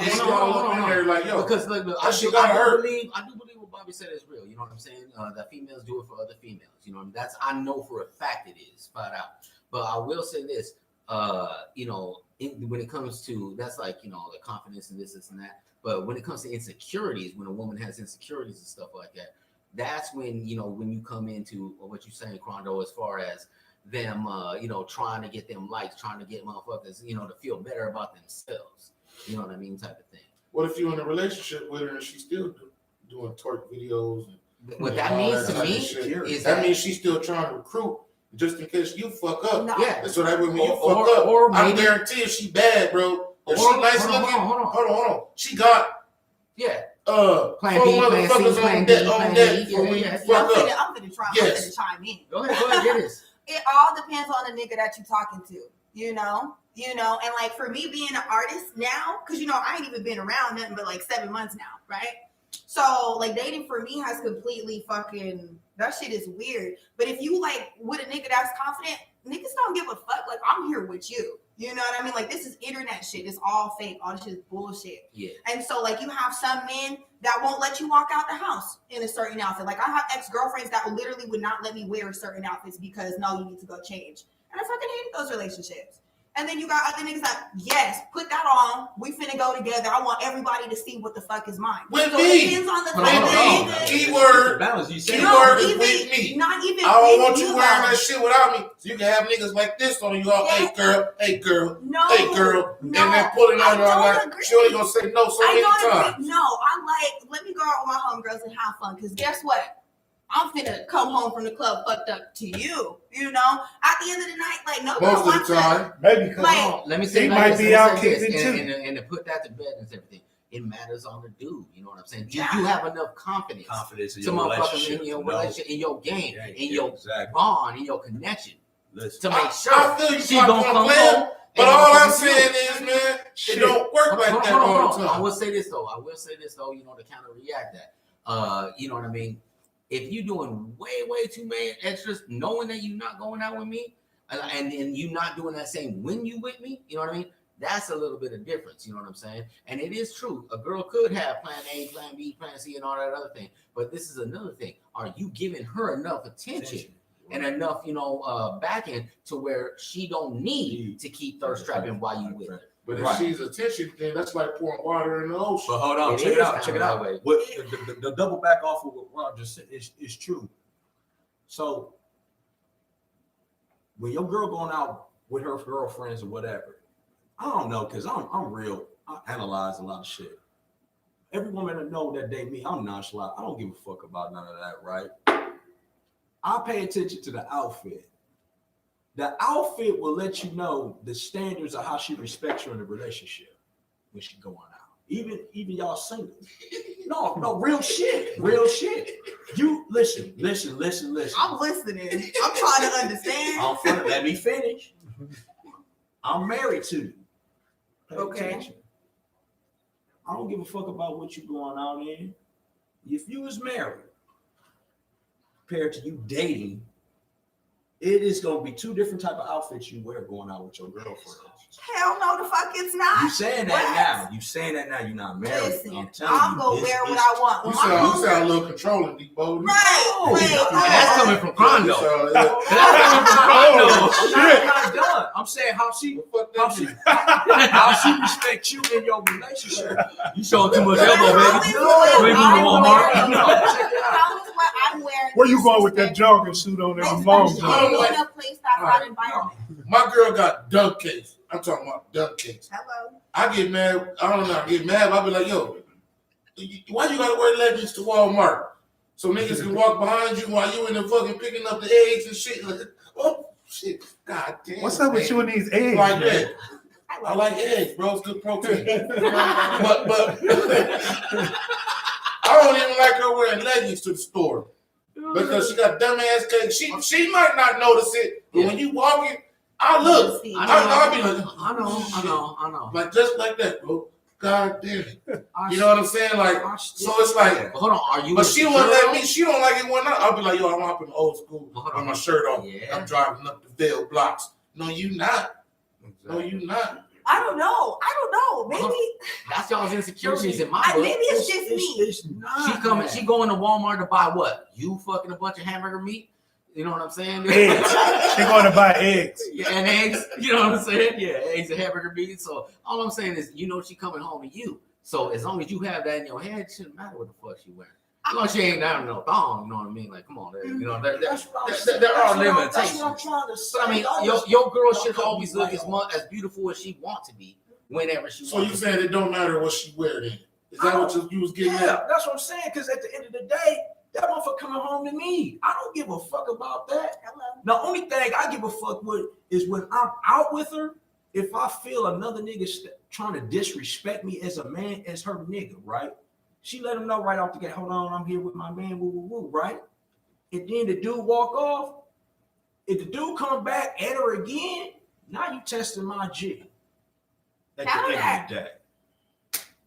It's Hold on, all hold up on. in there like, yo. Because look, I that shit do gotta hurt. believe what Bobbie said is real. You know what I'm saying? That females do it for other females. You know, that's I know for a fact it is flat out. But I will say this. You know, when it comes to that's like, you know, the confidence and this and that. But when it comes to insecurities, when a woman has insecurities and stuff like that, that's when, you know, when you come into what you're saying, Crondo, as far as them, you know, trying to get them likes, trying to get motherfuckers, you know, to feel better about themselves. You know what I mean? Type of thing. What if you're in a relationship with her and she's still doing twerk videos? What that all means that to type me of shit? is That means she's still trying to recruit just in case you fuck up. No. yeah. And so that way when you Or- fuck up, or I maybe- guarantee if she bad, bro. If she Hold nice on, looking, hold on. She got Yeah. four Plan B, plan C, motherfuckers plan on D, that plan that E. for when you Yeah, fuck up. I'm gonna try. Yes. I'm gonna chime in. Go ahead, get this. It all depends on the nigga that you're talking to, you know, and like for me being an artist now, because you know I ain't even been around nothing but like 7 months now, right? So like dating for me has completely fucking that shit is weird. But if you like with a nigga that's confident, niggas don't give a fuck. Like I'm here with you. You know what I mean? Like this is internet shit. It's all fake. All this shit is bullshit. Yeah. And so like you have some men that won't let you walk out the house in a certain outfit. Like I have ex-girlfriends that literally would not let me wear certain outfits because no, you need to go change. And I fucking hated those relationships. And then you got other niggas that, yes, put that on. We finna go together. I want everybody to see what the fuck is mine. With so me. it depends on the Hold type on, of hold on. nigga. Keyword. Balance. You say Keyword. No, is even, with me. not even I don't with want you wearing though. that shit without me. So you can have niggas like this on you all, hey girl, No, hey girl, no, and then pulling on her I all don't that. agree. She only gonna say no so I many don't times. agree. No, I like, let me go out with my homegirls and have fun. Because guess what? I'm finna come home from the club fucked up to you. You know? At the end of the night, like, no girl Most of wants the to. time. Maybe because Like, Let me say He like might this, be let me out say this, kicking too. and to put that to bed and everything. It matters on the dude. You know what I'm saying? Do Yeah. you have enough confidence confidence in to your motherfucking relationship. in your No. relationship, in your game, Yeah, in your exactly. bond, in your connection Listen. to make sure I feel you, she gonna come player, home? but and all I'm motherfucking saying you. is, man, Shit. it don't work like that all the I time. will say this though. You know, to counter react that. You know what I mean? If you're doing way too many extras, knowing that you're not going out with me, and then you not doing that same when you with me, you know what I mean? That's a little bit of difference, you know what I'm saying? And it is true. A girl could have plan A, plan B, plan C, and all that other thing. But this is another thing. Are you giving her enough attention and enough, backing to where she don't need to keep thirst trapping while you with her. But if she's attention, then that's like pouring water in the ocean. But hold on, check it out. What the double back off of what Rob just said is true. So when your girl going out with her girlfriends or whatever, I don't know, because I'm real. I analyze a lot of shit. Every woman that know that they me, I'm nonchalant. I don't give a fuck about none of that, right? I pay attention to the outfit. The outfit will let you know the standards of how she respects you in the relationship when she going out. Even y'all single. No, real shit. You listen. I'm listening. I'm trying to understand. Let me finish. I'm married to you. Pay Okay. attention. I don't give a fuck about what you going out in. If you was married, compared to you dating, it is gonna be two different type of outfits you wear going out with your girlfriend. Hell no, the fuck it's not. You saying that now. You're not married. Listen, I'm telling I'm you, gonna wear what I want. You sound a little controlling, D. Bowden. That's coming from Crondo. I'm not done. I'm saying how she respects you in your relationship. You showing too much elbow, baby. You ain't going to Walmart. I'm wearing. Where you going with that jogging suit on there? Long In a place that's not environment. My girl got dunk cakes. I'm talking about dunk cakes. Hello. I get mad. I don't know. I get mad. I'll be like, yo, why you gotta wear leggings to Walmart? So niggas can walk behind you while you in there fucking picking up the eggs and shit. Like, oh shit, god damn. What's up with you and these eggs? Like that. I like eggs, bro. It's good protein. but I don't even like her wearing leggings to the store because she got dumbass cakes. She might not notice it, but when you walking, I look. I'll be like, I know. like just like that, bro. God damn it. You know what I'm saying? Like, so it's like, But hold on, are you? but she won't let me. She don't like it when I'll be like, yo, I'm hopping old school with my shirt off. Yeah. I'm driving up the Vail blocks. No, you not. No, you not. I don't know. Maybe That's y'all's insecurities in my book. maybe it's just me. It's not, She going to Walmart to buy what? You fucking a bunch of hamburger meat? You know what I'm saying? Eggs. She going to buy eggs. Yeah, and eggs. You know what I'm saying? Yeah, eggs and hamburger meat. So all I'm saying is, she coming home to you. So as long as you have that in your head, it shouldn't matter what the fuck she wearing. As long as she ain't down no thong, you know what I mean? Like, come on, there are limitations. That's what I'm trying to say. But I mean, your girl should always look as beautiful as she wants to be whenever she So wants. you saying it don't matter what she wear then? Is that what you was getting at? That's what I'm saying. Because at the end of the day, that motherfucker coming home to me. I don't give a fuck about that. Hello. The only thing I give a fuck with is when I'm out with her, if I feel another nigga trying to disrespect me as a man, as her nigga, right? She let him know right off the gate, hold on, I'm here with my man, woo, woo, woo, right? And then the dude walk off. If the dude come back at her again, now you testing my G. At the end of the day.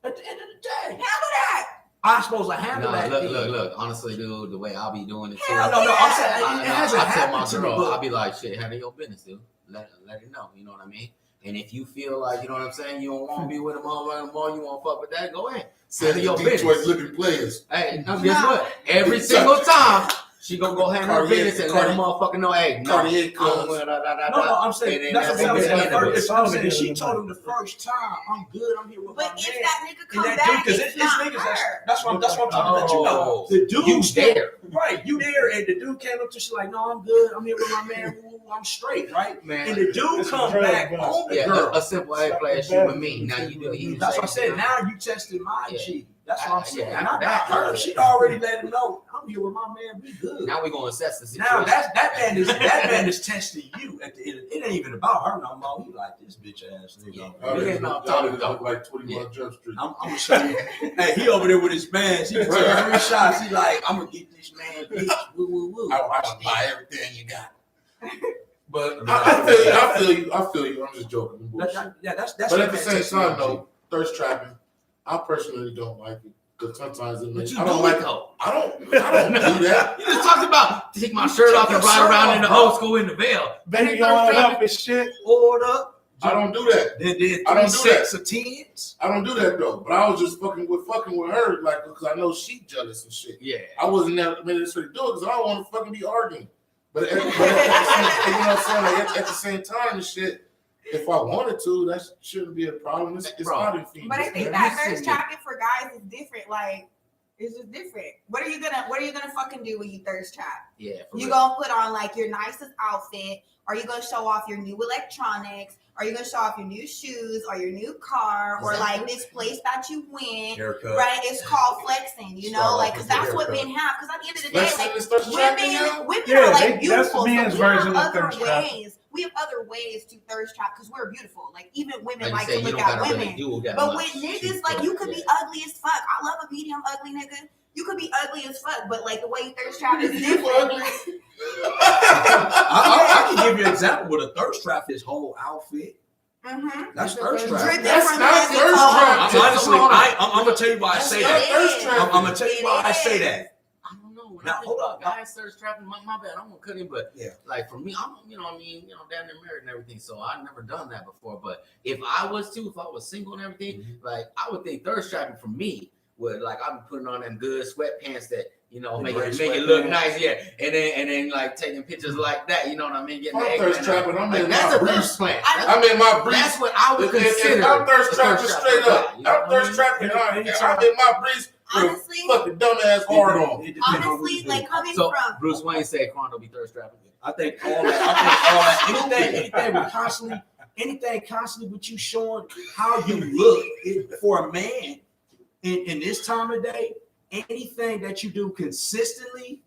At the end of the day. Handle that. I'm supposed to handle that. Look. Honestly, dude, the way I'll be doing it too. Hell No, I'm saying I it hasn't tell my happened to me, girl, but I'll be like, shit, handle your business, dude. Let it know. You know what I mean? And if you feel like, you know what I'm saying, you don't want to be with a motherfucker more, you want to fuck with that, go ahead. Said your Detroit looking players. Hey, guess what? Every single time she gonna go handle her business and let a motherfucker know, hey, no, I'm saying that's what I'm saying. She told him the first time, I'm good, I'm here with my man. But if that nigga come And that back, dude, because it's not her. that's what I'm trying to let you know. The dude You there. Right, you there, and the dude came up to she like, no, I'm good, I'm here with my man, I'm straight, right? Man. And the dude come back on the girl. A simple A player shoot with me. Now you do. That's what I said. Now you tested my G. That's what I'm saying. Yeah, Not her. She already let him know. I'm here with my man. Be good. Now we're gonna assess the situation. Now that man is testing you. At the end, it ain't even about her no more. He like this bitch ass nigga. I like 21 Jump Street. I'm gonna show you. Hey, he over there with his bands. He took 3 shots. He like, I'm gonna get this man bitch. Woo woo woo. I want to buy everything you got. But I feel you. I'm just joking. That's But at the same time, though, thirst trapping, I personally don't like it because sometimes it makes. I don't like it. I don't do that. You just talked about take my shirt off and ride around in the old school in the Vail. Baby all up and shit. Hold up. I don't do that. Then did I don't do 3 that. sets of 10s. I don't do that though. But I was just fucking with her, like because I know she jealous and shit. Yeah. I wasn't necessarily doing it because I don't want to fucking be arguing. But you know what I'm saying? Like, at the same time, and shit. If I wanted to, that shouldn't be a problem. It's not in females. But I think that thirst trapping for guys is different. Like, it's just different. What are you gonna fucking do when you thirst trap? Yeah. You gonna put on like your nicest outfit? Are you gonna show off your new electronics? Are you gonna show off your new shoes or your new car or like this place that you went? Haircut. Right? It's called flexing, you know, like because that's what men have. Because at the end of the day, like women are like beautiful. That's the men's version of thirst trap. We have other ways to thirst trap because we're beautiful. Like even women Like like to look at women. But with niggas, like you could be ugly as fuck. I love a medium ugly nigga. You could be ugly as fuck, but like the way you thirst trap is different. I can give you an example with a thirst trap. His whole outfit. Mm-hmm. That's thirst trap. That's not thirst trap. Honestly, I'm gonna tell you why I say that. Trap. I'm gonna tell you why I say that. I don't know. Now, hold up. Guys thirst trapping. My bad. I'm gonna cut in, but Yeah. like for me, I'm damn near married and everything, so I've never done that before. But if I was single and everything, like I would think thirst trapping for me would like I'd be putting on them good sweatpants that make it look nice, yeah, and then like taking pictures like that, you know what I mean? Getting I'm thirst trapping. I'm in that's my a briefs. thirst plan. I'm in my briefs. That's what I would consider. I'm thirst trapping straight up. I'm thirst trapping. I'm in my briefs. Honestly, fucking dumbass hard on. Honestly, like coming So from Bruce Wayne said Quando be thirst trapping. I think all that. Anything constantly with you showing how you look for a man in this time of day. Anything that you do consistently,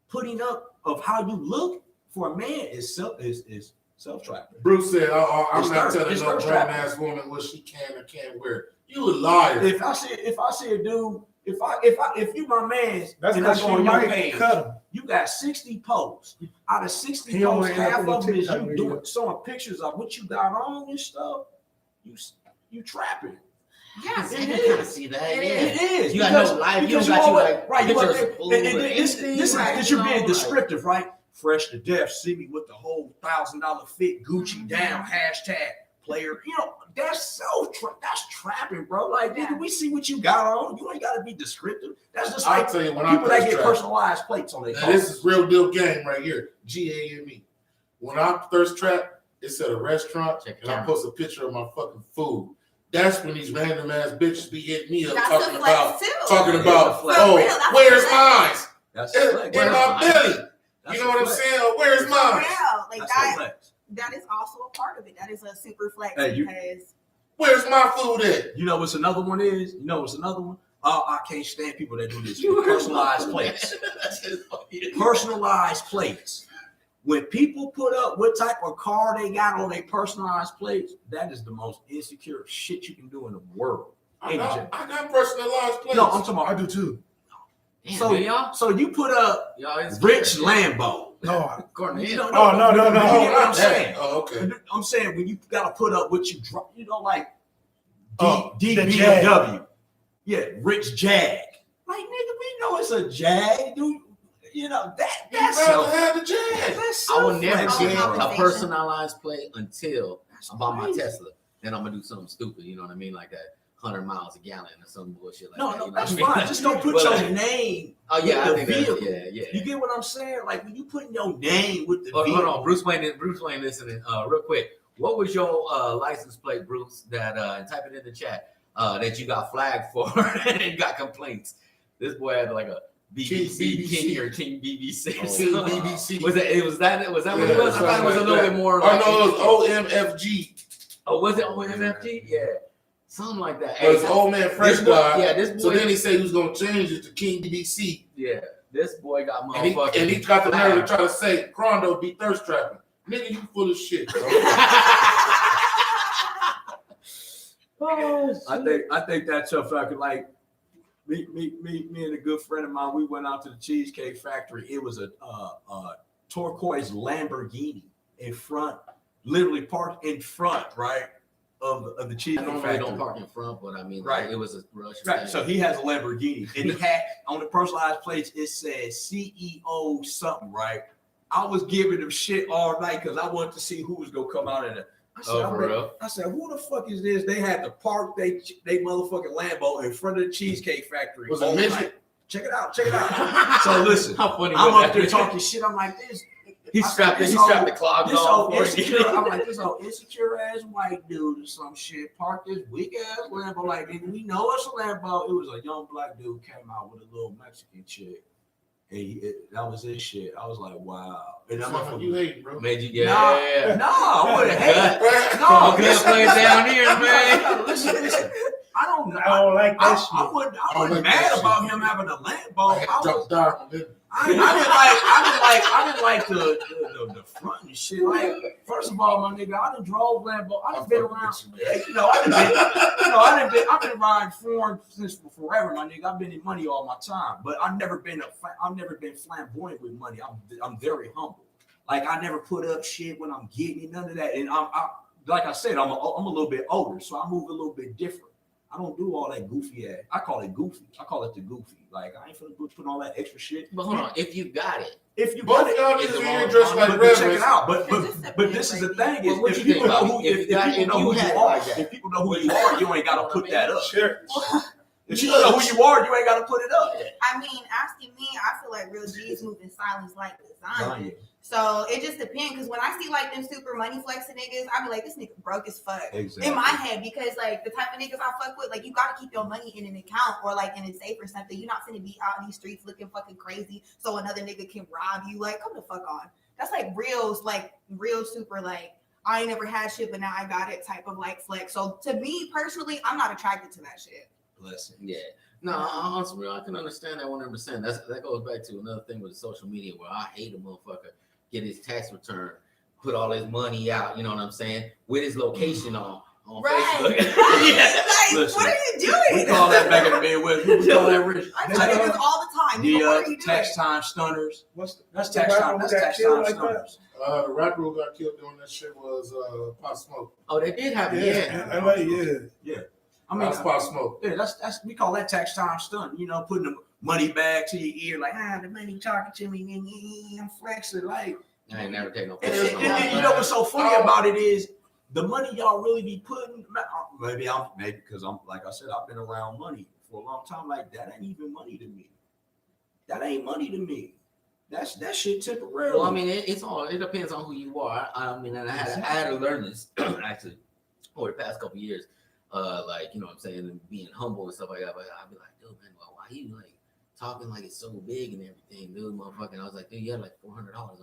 putting up of how you look for a man is self-trapping. Bruce said, "I'm not telling it's no thirst grown trapping. ass woman what she can or can't wear." You a liar. If I see a dude, if you my man, That's and I because go she on your might page, cut him. you got 60 posts. Out of 60 He only posts, have half them on of them is TikTok you video. doing showing pictures of what you got on and stuff. You trapping. yes, I it can kind of is. see that. It Yeah. It is. You got no life. You because got you like right. You pictures like, of food and or this anything, is right, because you're being like- descriptive, right? Fresh to death. See me with the whole $1,000 fit, Gucci down, #player. That's that's trapping, bro. Like, nigga, we see what you got on. You ain't got to be descriptive. That's just I'll like tell you when people I that get thirst trap. personalized plates on their Now, car. this is real deal game right here. GAME. When I thirst trap, it's at a restaurant Check it and I out. post a picture of my fucking food. That's when these random ass bitches be hitting me up That's talking a about, flex too. For oh, real, that's where's a mine? That's In a flex. my belly. That's You know a what I'm flex. saying? Oh, where's For mine? real. Like That's a that. flex. That is also a part of it. That is a super flex Hey, because Where's my food at? You know what's another one is? You know what's another one? I can't stand people that do this. Personalized plates. Personalized plates. When people put up what type of car they got on their personalized plates, that is the most insecure shit you can do in the world. I got personalized plates. No, I'm talking about. I do too. Damn, So, man, y'all, so you put up y'all is Rich scared. Lambo. No, According to You him. know, no. You get what I'm not saying? that. Oh, okay. I'm saying when you gotta put up what you drop, like the DBW. Yeah, Rich Jag. Like, nigga, we know it's a Jag, dude. That's You'd rather have the Jag. that's I will never Self-flex. get a Conversation. personalized plate until That's I buy my crazy. Tesla. Then I'm gonna do something stupid. You know what I mean? Like that 100 miles a gallon or some bullshit like that. No, you know that's what I mean? fine. Just don't put But, your like, name. Oh yeah, I with think the that's, vehicle. yeah. You get what I'm saying? Like when you put your name with the Hold vehicle. on, Bruce Wayne, listening. Real quick, what was your license plate, Bruce? That and type it in the chat. That you got flagged for and got complaints. This boy had like a BBC King or King BBC. King BBC. Was that what it was? I thought it was a little bit more. Oh no, it was OMFG. Oh, was it OMFG? Yeah, something like that. It was old man Fresh Guy. Yeah, this boy. So then he said he was gonna change it to King BBC. Yeah, this boy got And motherfucking. he got the nerve to try to say Crondo be thirst trapping. Nigga, you full of shit, bro. I think that's a fucking like me and a good friend of mine. We went out to the Cheesecake Factory. It was a turquoise Lamborghini in front, literally parked in front, right, of the I Cheesecake normally Factory. don't park in front, but I mean, Right. like, it was a rush. Right. So he has a Lamborghini, and he had on the personalized plates it said CEO something, right? I was giving him shit all night because I wanted to see who was gonna come out of there. I said, who the fuck is this? They had to park they motherfucking Lambo in front of the Cheesecake Factory. Was it all midget? night. Check it out. So listen, How funny I'm was up that? there talking shit. I'm like, this He strapped the clogs This on old for insecure, you. I'm like, this old insecure ass white dude or some shit parked this weak ass Lambo. Like, nigga, we know it's a Lambo. It was a young black dude came out with a little Mexican chick. And that was his shit. I was like, wow. And I'm like, You hate, bro. Made you no, I wouldn't hate. No, No, can't play down here, man. Listen. I don't know. I don't like that shit. I wasn't mad about him having a Lambo. I didn't like the front and shit. Like, first of all, my nigga, I done drove Lambo. I done been around. I've been riding foreign since forever, my nigga. I've been in money all my time, but I've never been flamboyant with money. I'm very humble. Like, I never put up shit when I'm getting it, none of that. And I like I said, I'm a little bit older, so I move a little bit different. I don't do all that goofy ass. I call it goofy. I call it the goofy. Like, I ain't finna put all that extra shit. But hold on, if you got it, Both y'all niggas here dressed like but reverends. check it out. But this is the thing: is What if you people think, know Bobby? who if people know who you are, you ain't gotta put that up. Sure. If you know who you are, you ain't gotta put it up. I mean, asking me, I feel like real G's move in silence like lasagna. So it just depends, because when I see like them super money flexing niggas, I be like, this nigga broke as fuck. Exactly. In my head, because like the type of niggas I fuck with, like you gotta keep your money in an account or like in a safe or something. You're not finna be out in these streets looking fucking crazy so another nigga can rob you. Like, come the fuck on. That's like real super like I ain't never had shit, but now I got it type of like flex. So to me personally, I'm not attracted to that shit. Blessing. yeah. No, honestly, I can understand that 100%. That goes back to another thing with social media where I hate a motherfucker get his tax return, put all his money out, you know what I'm saying, with his location on Facebook. Yeah. Like, Listen, what are you doing? We call that back in the Midwest. We call that rich. I tell niggas all the time. What are you doing? Tax time stunners. That's Tax time. That's tax time stunners. The rapper who got killed doing that shit was Pop Smoke. Oh, they did have Yeah. I mean, That's Pop Smoke. Yeah, that's we call that tax time stunt. You know, putting the money bag to your ear, like the money talking to me, I'm flexing. Like, I ain't never take no. and you know what's so funny about it is the money y'all really be putting. Maybe because I'm like I said, I've been around money for a long time. Like, that ain't even money to me. That ain't money to me. That shit temporary. Well, I mean, it depends on who you are. I mean, and I had to learn this actually over the past couple of years. Like, you know what I'm saying, and being humble and stuff like that. But I'd be like, dude, man, well, why you like talking like it's so big and everything, dude, motherfucker. I was like, dude, you had like $400 on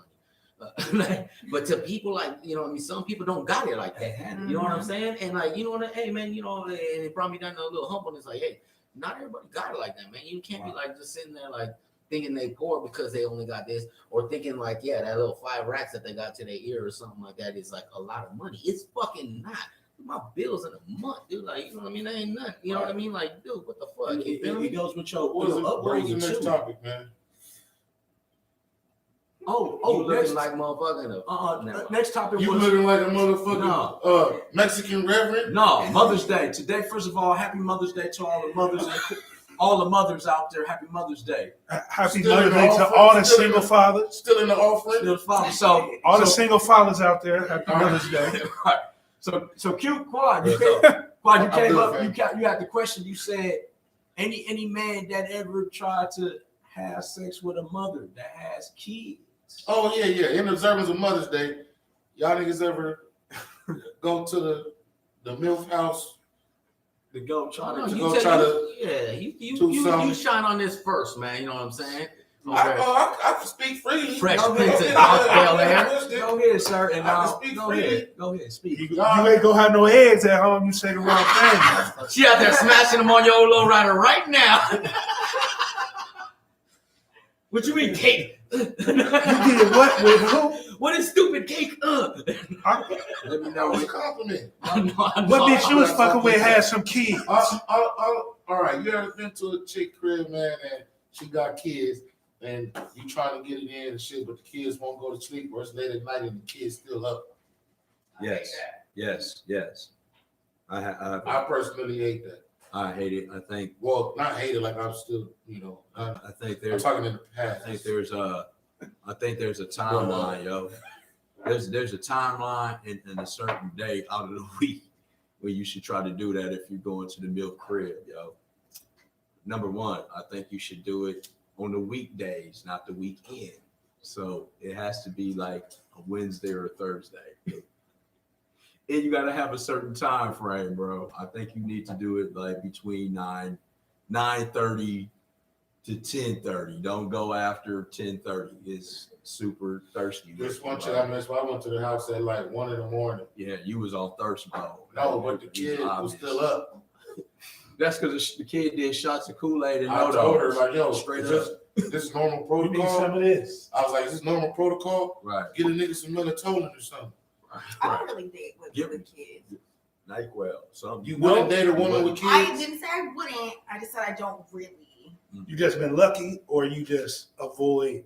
you. But to people, like, you know what I mean, some people don't got it like that. You know what I'm saying? And like, you know what, hey man, you know, and it brought me down to a little humbleness. Like, hey, not everybody got it like that, man. You can't be like just sitting there like thinking they poor because they only got this, or thinking like, yeah, that little 5 racks that they got to their ear or something like that is like a lot of money. It's fucking not. My bills in a month, dude. Like, you know what I mean? That ain't nothing. You know what I mean? Like, dude, what the fuck? It goes with your What was upbringing the next too. topic, man? You looking like motherfucker. Next topic You was looking like a motherfucking Mexican reverend? no Mother's Day today. First of all, happy Mother's Day to all the mothers and all the mothers out there. Happy Mother's Day. Happy Still Mother's in Day the to offering, all the still in single the- fathers. Still in the offering? Still father. So All the single fathers out there, happy Mother's Day. Right. So cute Quad. You I'm came good, up. man. You had the question. You said any man that ever tried to have sex with a mother that has kids. Oh, yeah. In observance of Mother's Day, y'all niggas ever go to the MILF house? To go try No, to you shine on this first, man. You know what I'm saying? I can speak freely. Fresh Go Prince ahead. and North Bel Air. Go ahead, sir. And I can now speak go freely. ahead. Go ahead. Speak. You ain't gonna have no eggs at home. You say the wrong thing. She out there smashing them on your old low rider right now. What you mean, cake? You did what with who? What is stupid cake? Let me know. That was a compliment. What bitch you was fucking with had some kids? All right, you ever been to a chick crib, man, and she got kids, and you trying to get it in and shit, but the kids won't go to sleep, or it's late at night and the kids still up? Yes. I personally hate that. I hate it. I think. Well, not hate it, like I'm still, I think I'm there's. talking in the I past. think there's a timeline, yo. There's a timeline and a certain day out of the week where you should try to do that if you're going to the milk crib, yo. Number one, I think you should do it on the weekdays, not the weekend. So it has to be like a Wednesday or a Thursday. And you got to have a certain time frame, bro. I think you need to do it like between 9:30 to 10:30. Don't go after 10:30. It's super thirsty. This one chick I missed. I went to the house at like 1 a.m. Yeah, you was on thirst mode. No, but the kid was still up. That's because the kid did shots of Kool-Aid and I told her like, yo, straight is up. this normal You need protocol? some of this. I was like, is this normal protocol? Right. Get a nigga some melatonin or something. I don't really date with kids. NyQuil. Something. You wouldn't date a woman with kids? I didn't say I wouldn't. I just said I don't really. You just been lucky, or you just avoid.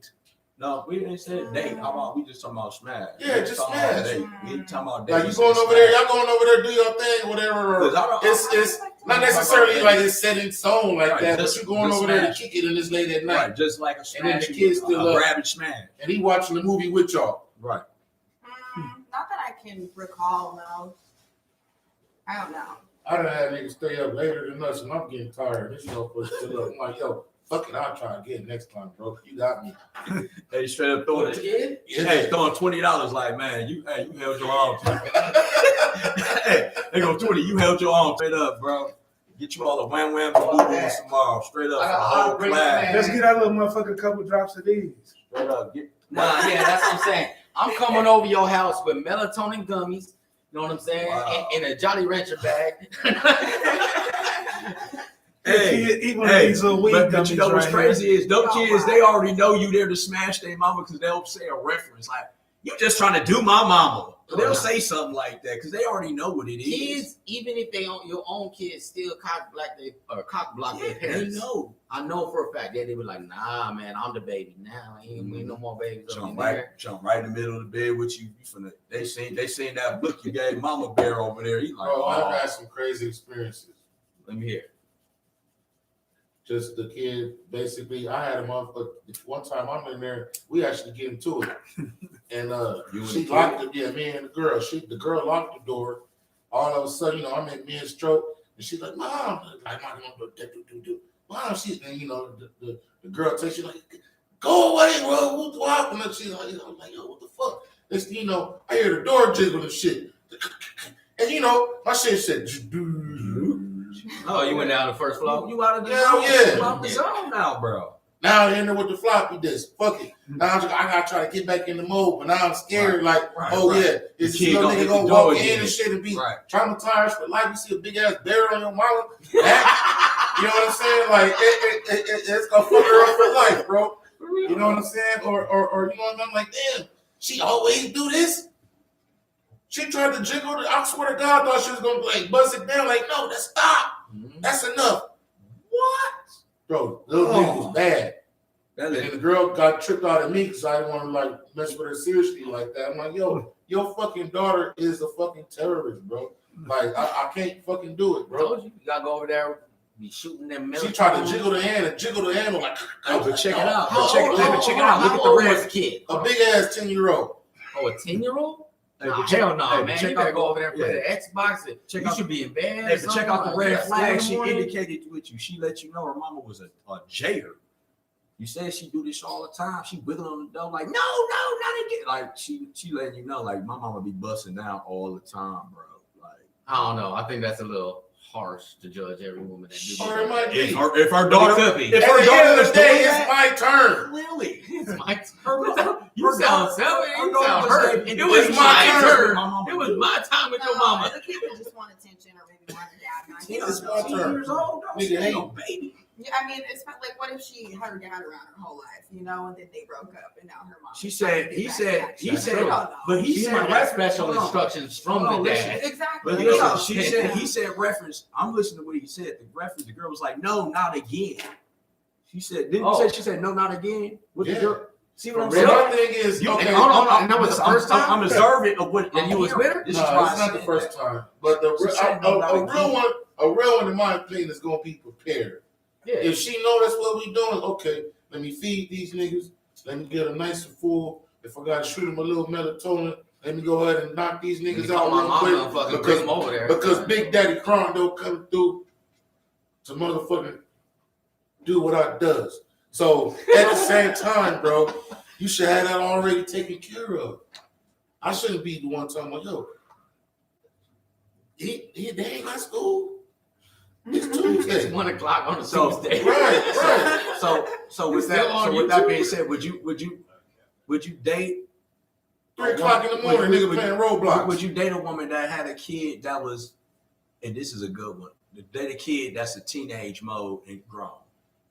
No, we didn't say date. How about we just talking about smash? Yeah, just talking about smash. date. We ain't talking about date. Like you going over there, y'all going over there, do your thing, whatever. It's not necessarily like it's set in stone like Right, that, just- but you going just over there to smash. kick it in this late at night, Right, just like a And then the smash. kids still a up. grab and smash. and he watching the movie with y'all. Right. Not that I can recall, no. I don't know. I done had niggas stay up later than us, and I'm getting tired. This motherfucker still up. I'm like, yo, fuck it, I'll try again next time, bro. You got me. Hey, straight up throwing The it. kid? Yeah. Hey, throwing $20 like, man, you held your arm. Hey, they go 20. You held your arm straight up, bro. Get you all the wham wham boo tomorrow, straight up. I got For the a whole heartbreak, class. man. Let's get our little motherfucker a couple drops of these. Straight up. Get, Nah, yeah, that's what I'm saying. I'm coming over your house with melatonin gummies. You know what I'm saying? Wow. In a Jolly Rancher bag. hey, Eat one hey, of these little weed but you know gummies what's right crazy is those Oh, kids, wow. they already know you there to smash their mama because they'll say a reference like, you just trying to do my mama. They'll say something like that because they already know what it is. Kids, even if they own your own kids, still cock block their Yeah, they parents. know. I know for a fact that they were like, nah, man, I'm the baby now. Ain't no more babies up in Jump there. right in the middle of the bed with you. They seen that look you gave Mama Bear over there. He like, Bro, I've oh, had some crazy experiences. Let me hear. Just the kid, basically, I had a motherfucker. One time I'm in there, we actually get into it. And You and she the locked it, yeah, me and the girl. The girl locked the door. All of a sudden, I'm in mid-stroke, and she's like, Mom, like, Mom, the girl takes you like, go away, bro. What happened? And she's like, I'm like, yo, what the fuck? Next thing you know, I hear the door jiggle and shit. And my shit said, Oh, you went down the first floor? you out of the Hell zone. yeah. You out of the zone now, bro. now I'm in there with the floppy disk. Fuck it. Now I gotta try to get back in the mode, but now I'm scared. Right. Like, Right, oh right. yeah, is The kid this little gonna nigga hit the gonna door walk in again. and shit and be Right. traumatized for life? You see a big ass bear on your mama? That, you know what I'm saying? Like it's gonna fuck her up for life, bro. You know what I'm saying? Or you know what I'm like? Damn, she always do this. She tried to jiggle. I swear to God, I thought she was gonna like bust it down. Like, no, that's stop. Mhm. That's enough. What, bro? Little nigga was bad. That And the girl got tripped out of me because I didn't want to like mess with her seriously like that. I'm like, yo, your fucking daughter is a fucking terrorist, bro. Like I can't fucking do it, I bro. told you gotta go over there, be shooting them. She tried to jiggle the hand like. Hey, but check it out. How But check old- it out. Look at the how old red. was the kid? A big ass 10-year-old. Oh, a 10-year-old? Hey, Nah, but check- hell no, hey, man. check You better out go the- over there and play yeah. the Xbox. And Check you out- should be in bed. Hey, but check out the red flag. She indicated. indicated with you. She let you know her mama was a jader. You said she do this all the time. She wiggle on the door like, no, not again. Like she letting you know, like my mama be busting down all the time, bro. Like I don't know. I think that's a little harsh to judge every woman that do Or it might be. if her But daughter, it could be. if At her the daughter end of was the day, doing it's that, my turn. clearly, It's my her turn. You sound selfish. her You daughter sound was hurt. dating- It was It's my my turn. My mama It was do. my time with your mama. The kid would just want attention or maybe want a dad. Not Yeah, you it's don't my know. 10 turn. years old, Nigga, she ain't ain't- no baby. Yeah, I mean, it's not like what if she had her dad around her whole life, and then they broke up, and now her mom. She is trying said, to he get said, back he together. said, They don't know. but he She said might have special hold on. instructions from Hold on, the listen. dad. Exactly. But They listen, don't. she said, he said reference. I'm listening to what he said. The reference, the girl was like, no, not again. She said, didn't you Oh. say she said no, not again? What Yeah. the girl? See what I'm For So real? saying? my thing is, You- okay, hold on, and that was the I'm- first time? I'm observant of what. And you was with her? This no, is why it's I not the said first that. time. But She said no, not a real again. one, in my opinion, is gonna be prepared. Yeah. If she know that's what we doing, okay, let me feed these niggas. Let me get them nice and full. If I gotta shoot them a little melatonin, let me go ahead and knock these Let me niggas call out my real mama and quick. fucking bring them over there. Because Big Daddy Crondo come through to motherfucking do what I does. So at the same time, bro, You should have that already taken care of. I shouldn't be the one talking about, yo, they ain't got school. It's Tuesday. It's 1 o'clock on a So- Tuesday. Right. So with that being said, would you date 3 o'clock in the morning, nigga playing Roblox. Would you date a woman that had a kid that was, and this is a good one, to date a kid that's a teenage mode and grown?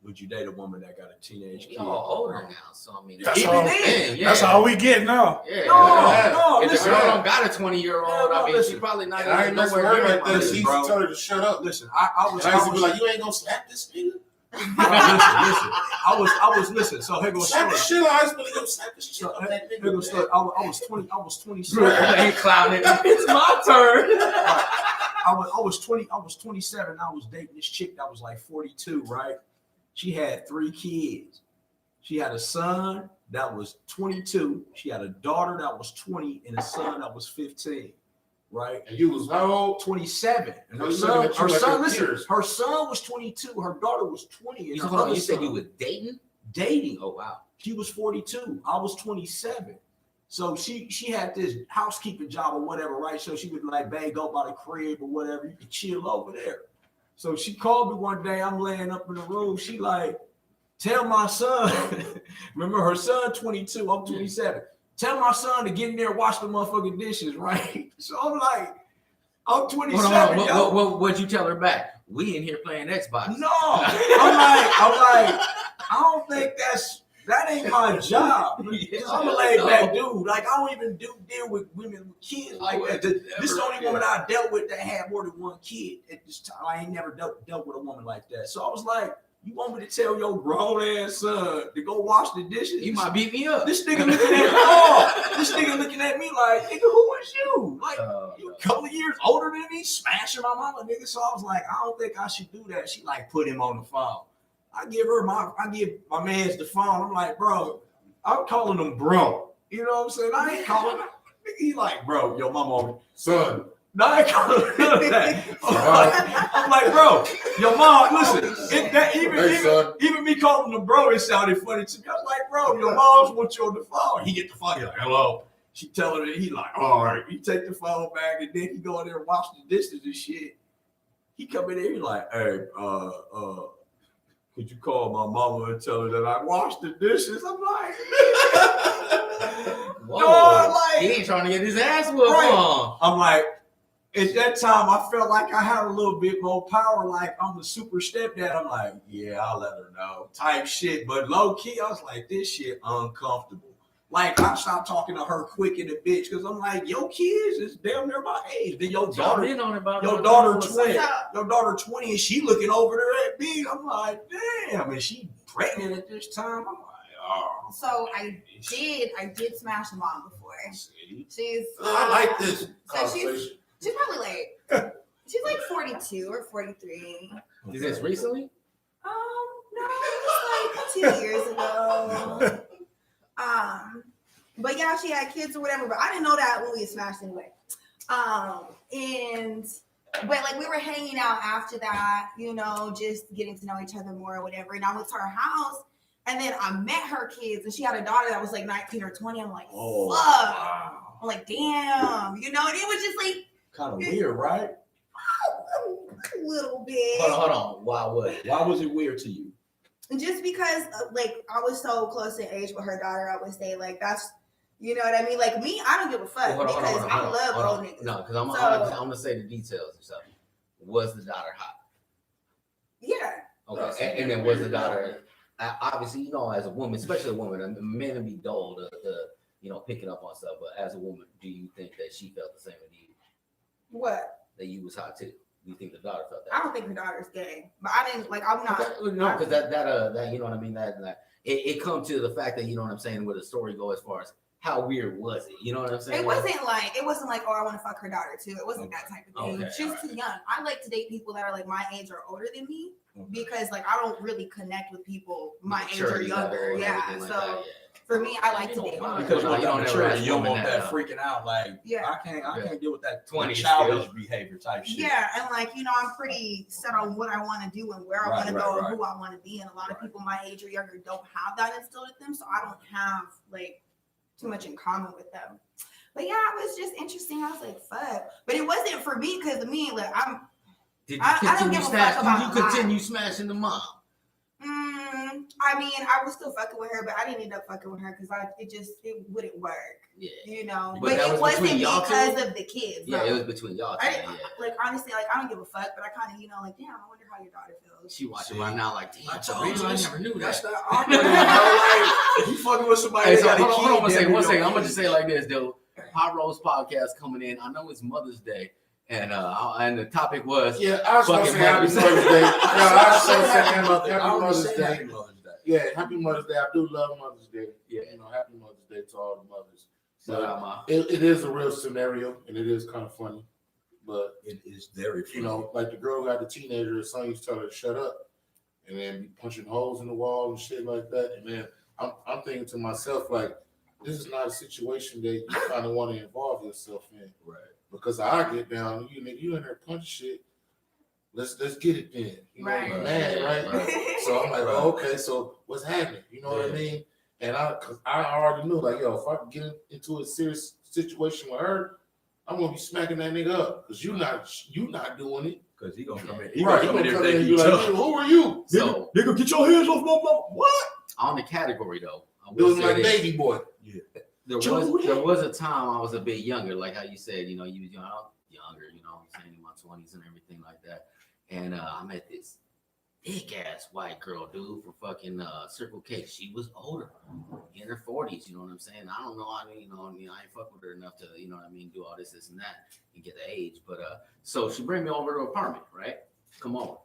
Would you date a woman that got a teenage kid? We all older now, so I mean, That's Even all, then, that's all we get now. Yeah. No, If the listen. girl don't got a 20-year-old, I mean, she Listen. probably not And I ain't messing with her like that. Listen, She used bro. to tell her to shut up. Listen, I was I used to be like, you ain't gonna slap this nigga? listen. I was listen. So here goes Slap the story. shit out. I used to be like, yo, slap the shit So out that here goes nigga. story. I was 27. ain't clowning. It's my turn. I was 27. I was dating this chick that was like 42, right? She had 3 kids. She had a son that was 22. She had a daughter that was 20 and a son that was 15, right? And you was how old? 27. And her Looking son, at you like your listen, peers. her son was 22. Her daughter was 20. And her Hold on, other you said son you was dating? dating. Oh wow. She was 42. I was 27. So she had this housekeeping job or whatever, right? So she would like bang go by the crib or whatever. You could chill over there. So she called me one day. I'm laying up in the room. She like, tell my son. Remember her son 22. I'm 27. Tell my son to get in there and wash the motherfucking dishes, right? So I'm like, I'm 27. Hold on. What'd you tell her back? We in here playing Xbox. No, I'm like, I don't think that ain't my job. I'm a laid back dude. Like I don't even deal with women with kids like that. This is the only woman I dealt with that had more than 1 kid at this time. I ain't never dealt with a woman like that. So I was like, you want me to tell your grown ass son to go wash the dishes? You might beat me up. This nigga looking at me. This nigga looking at me like, nigga, who is you? Like you a couple of years older than me, smashing my mama, nigga. So I was like, I don't think I should do that. She like put him on the phone. I give my man's the phone. I'm like, bro, I'm calling him bro. You know what I'm saying? I ain't calling him. He like, bro, yo, mama, Son. no, I ain't calling him none of that. I'm like, bro, your mom, listen, even me calling him bro, it sounded funny to me. I was like, bro, your mom's wants you on the phone. He get the phone, he like, hello. She tell her that he like, all right. He take the phone back and then he go in there and wash the dishes and shit. He come in there, he like, hey, could you call my mama and tell her that I washed the dishes? I'm like, Whoa. no, like, he ain't trying to get his ass whooped Right. on. I'm like, at that time, I felt like I had a little bit more power, like I'm the super stepdad. I'm like, yeah, I'll let her know, type shit. But low key, I was like, this shit uncomfortable. Like, I stopped talking to her quick in the bitch because I'm like, your kids is damn near my age. Then your daughter, in on it about your daughter 20, your daughter 20, and she looking over there at me. I'm like, damn, and she pregnant at this time. I'm like, oh. So I did smash a mom before. She's I like this so conversation. she's probably like she's like 42 or 43. Is this recently? No, it was like 2 years ago. But yeah, she had kids or whatever, but I didn't know that when we smashed anyway. But like we were hanging out after that, you know, just getting to know each other more or whatever. And I went to her house and then I met her kids and she had a daughter that was like 19 or 20. I'm like, Oh, fuck. wow. I'm like, damn, you know, and it was just like Kind of weird, right? a little bit. Hold on. Why was it weird to you? Just because like I was so close in age with her daughter, I would say like that's, you know what I mean? Like me, I don't give a fuck Hold on, because I love old niggas. No, because I'm gonna say the details and stuff. Was the daughter hot? Yeah. Okay, and then was the daughter obviously, you know, as a woman, especially a woman, men would be dull to you know, picking up on stuff. But as a woman, do you think that she felt the same as you? What? That you was hot too? Do you think the daughter felt that? I don't think her daughter's gay, but I didn't like. I'm not. No, because that you know what I mean. That it come to the fact that, you know what I'm saying, where the story go as far as how weird was it? You know what I'm saying? It wasn't like, oh, I want to fuck her daughter too. It wasn't that type of thing. Okay, She's right. too young. I like to date people that are like my age or older than me because like I don't really connect with people my age or Maturity level younger. and Yeah. everything like So that, For me, I like to date my Because You you don't don't never ask you don't women want that that. freaking out. Like, Yeah. I can't deal with that 20 childish still. behavior type shit. Yeah, and like, you know, I'm pretty set on what I want to do and where I want to Right, go right, and who I want to be. And a lot of people my age or younger don't have that instilled in them, so I don't have like too much in common with them. But yeah, it was just interesting. I was like, fuck. But it wasn't for me because of me, like Did you I don't continue give a fuck about Did you continue smashing the mom? I mean, I was still fucking with her, but I didn't end up fucking with her because it wouldn't work. Yeah. You know, But but that it was wasn't between y'all because two? of the kids. Yeah, no. it was between y'all two. I Yeah. didn't, like honestly, like I don't give a fuck, but I kind of, you know, like damn, I wonder how your daughter feels. She watching right now like, damn, I for told real, you, I never knew that's that. that awkward. Like, you fucking with somebody. Hey, that so got a hold on one kid, second. damn, I'm your gonna just say it kid. like this, though. Potroast Podcast coming in. I know it's Mother's Day, and the topic was Yeah, I was gonna Fucking say Happy Mother's Mother's Day. Yeah, I was gonna say Happy Happy Mother's Day. I already Mother's said Day. Happy Mother's Day. Yeah, Happy Mother's Day. I do love Mother's Day. Yeah. You know, Happy Mother's Day to all the mothers. Shout out, Ma. It is a real scenario, and it is kind of funny. But It is very funny. you know, like the girl got the teenager, her son used to tell her to shut up, and then be punching holes in the wall and shit like that. And man, I'm thinking to myself like, this is not a situation that you kind of want to involve yourself in. Right. Because I get down, you in there punch shit. Let's get it then. You know, Right. you're mad, right? So I'm like, Right. oh, okay, so what's happening? You know what I Yeah. mean? And cause I already knew, like, yo, if I get into a serious situation with her, I'm gonna be smacking that nigga up because you not doing it. Because he gonna come in. He gonna come in and be like, tough. who are you? So Nigga, get your hands off my mom. What? on the category though, I will Doing say like this. baby boy. There was a time I was a bit younger, like how you said, you know, you was younger, you know, I'm saying in my 20s and everything like that. And I met this big ass white girl, dude, from fucking Circle K. She was older, in her 40s, you know what I'm saying? I don't know, I ain't fuck with her enough to, you know what I mean, do all this and that and get the age. But so she bring me over to her apartment, right? Come on.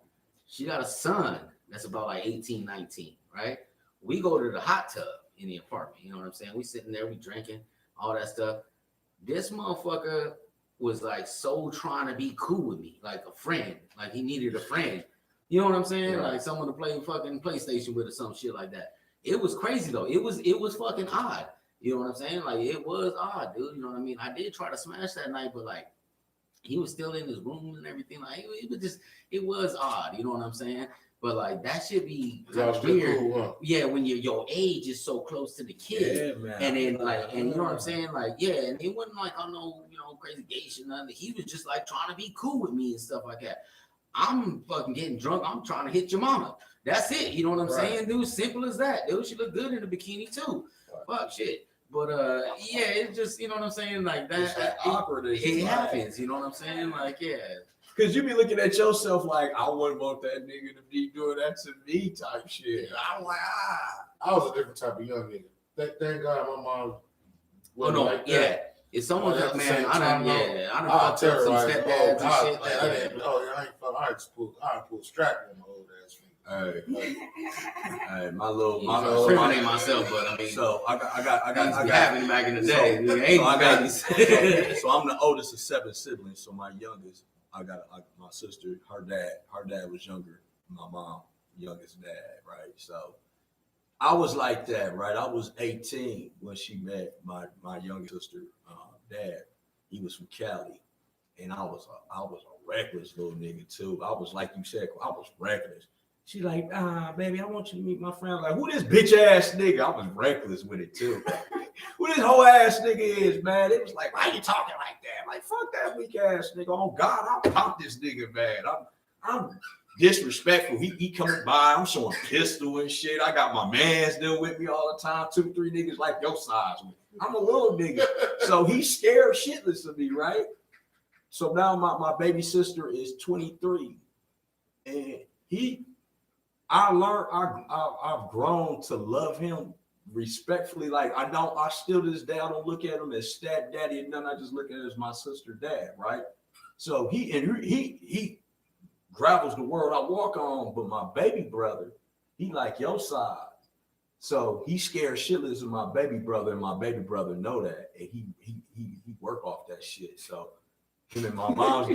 She got a son that's about like 18, 19, right? We go to the hot tub in the apartment, you know what I'm saying? We sitting there, we drinking, all that stuff. This motherfucker was like so trying to be cool with me, like a friend, like he needed a friend. You know what I'm saying? Right. Like someone to play fucking PlayStation with or some shit like that. It was crazy though. It was fucking odd. You know what I'm saying? Like it was odd, dude. You know what I mean? I did try to smash that night, but like he was still in his room and everything. Like it was odd. You know what I'm saying? But like that should be That was weird. cool, huh? Yeah, when your age is so close to the kid. Yeah, man. And then and you know what I'm saying? Like, yeah, and it wasn't like I know, crazy gay shit, nothing. He was just like trying to be cool with me and stuff like that. I'm fucking getting drunk. I'm trying to hit your mama. That's it. You know what I'm saying, dude? Simple as that. Dude, she look good in a bikini too. Fuck shit. But yeah, it's just, you know what I'm saying? Like that awkward. It happens, you know what I'm saying? Like, yeah. Because you be looking at yourself like, I wouldn't want that nigga to be doing that to me type shit. I'm like, I was a different type of young nigga. Thank God my mom wasn't no, like yeah. that. If someone At got the man, same I time, done I'll fucked up some terrorize. stepdads and God, shit like that. I just pull a strap on my old ass finger. hey, my little, Incriminate myself, but I mean, So I got happening back in the day. So, Ain't so I got babies. so I'm the oldest of 7 siblings. So my youngest, my sister, her dad was younger. My mom, youngest dad, right? So I was like that, right? I was 18 when she met my youngest sister, dad. He was from Cali, and I was a reckless little nigga too. I was like you said, I was reckless. She like, baby, I want you to meet my friend. I'm like, who this bitch ass nigga? I was reckless with it too. Who this whole ass nigga is, man? It was like, why you talking like that? I'm like, fuck that weak ass nigga. Oh God, I'll pop this nigga, man. I'm disrespectful. He coming by. I'm showing pistol and shit. I got my mans there with me all the time. 2, 3 niggas like your size. I'm a little nigga. So he's scared shitless of me, right? So now my baby sister is 23. And I've grown to love him respectfully. Like I still to this day, I don't look at him as step daddy and none. I just look at him as my sister dad, right? So he gravels the world I walk on, but my baby brother, he like your side. So he scared shitless of my baby brother, and my baby brother know that, and he work off that shit. So him and my mom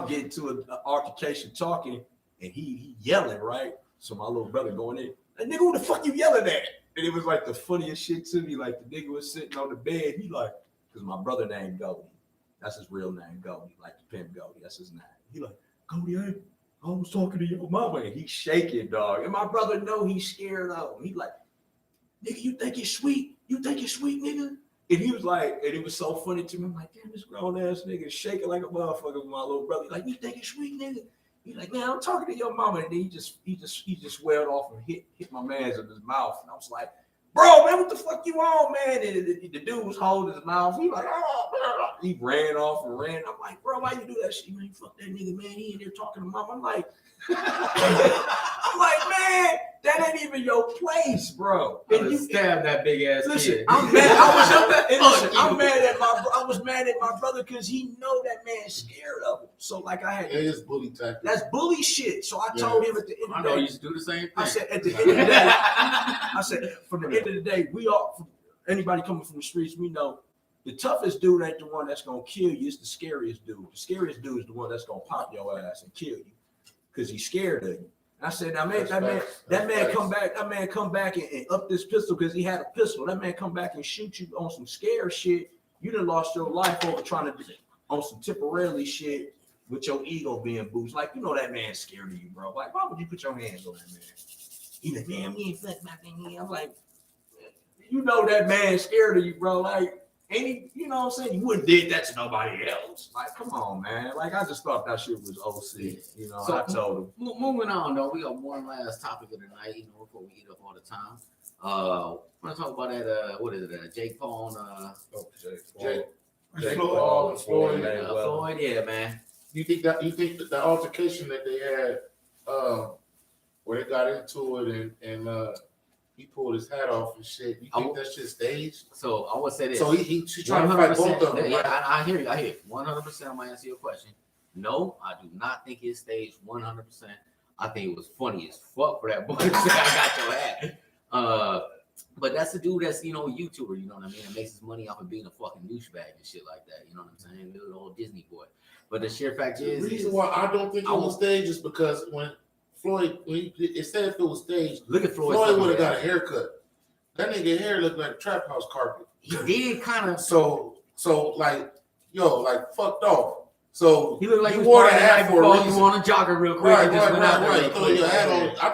get into an altercation talking, and he yelling, right? So my little brother going in, like, nigga, who the fuck you yelling at? And it was like the funniest shit to me. Like the nigga was sitting on the bed. He like, because my brother named Goldie. That's his real name, Goldie. Like the pimp Goldie. That's his name. He like, Goldie, I was talking to your mama. And he's shaking, dog. And my brother know he's scared of him. He like, nigga, you think it's sweet? You think it's sweet, nigga? And he was like, and it was so funny to me. I'm like, damn, this grown ass nigga is shaking like a motherfucker with my little brother. He like, you think it's sweet, nigga? He's like, man, I'm talking to your mama. And then he just wailed off and hit my man's in his mouth. And I was like, bro, man, what the fuck you on, man? And the dude was holding his mouth. He like, oh, he ran off and ran. I'm like, bro, why you do that shit? Man, fuck that nigga, man. He in there talking to mama. I'm like, man, that ain't even your place, bro. And you stabbed that big ass kid. I'm mad. I was mad at my brother because he know that man's scared of him. So like I had, It is bully tactics. that's bully shit. So I told him at the end I of know the you day, used to do the same thing. I said at the end of the day, I said from the end of the day, we all, anybody coming from the streets, we know the toughest dude ain't the one that's gonna kill you. It's the scariest dude. The scariest dude is the one that's gonna pop your ass and kill you because he's scared of you. I said, now man, that man come back and up this pistol because he had a pistol. That man come back and shoot you on some scare shit. You done lost your life over trying to on some temporarily shit with your ego being boosted. Like, you know that man's scared of you, bro. Like, why would you put your hands on that man? He like, man, we ain't fucking back in here. I'm like, you know that man's scared of you, bro. Like, any, you know what I'm saying? You wouldn't did that to nobody else. Like, come on, man. Like, I just thought that shit was OC. You know, So, I told him. Moving on, though, we got one last topic of the night, you know, before we eat up all the time. I want to talk about that, what is it, Jake Paul Floyd, yeah, man. You think that the altercation that they had, where they got into it and he pulled his hat off and shit. You think that shit staged? So I would say this. So he's trying to fight both of them. Yeah, Right? I hear you. 100%. I'm gonna answer your question. No, I do not think it's staged 100%. I think it was funny as fuck for that boy to say, I got your hat. But that's the dude that's, you know, a YouTuber, you know what I mean? That makes his money off of being a fuking douchebag and shit like that. You know what I'm saying? Little old Disney boy. But the sheer fact is, the reason why I don't think it was staged is because when Floyd, it said if it was staged, look at Floyd would have got a haircut. That nigga hair looked like a trap house carpet. He did kind of. So like, yo, like fucked off. So he looked like you he wore the hat for a reason. You want a jogger real quick. Right. There Throw your hat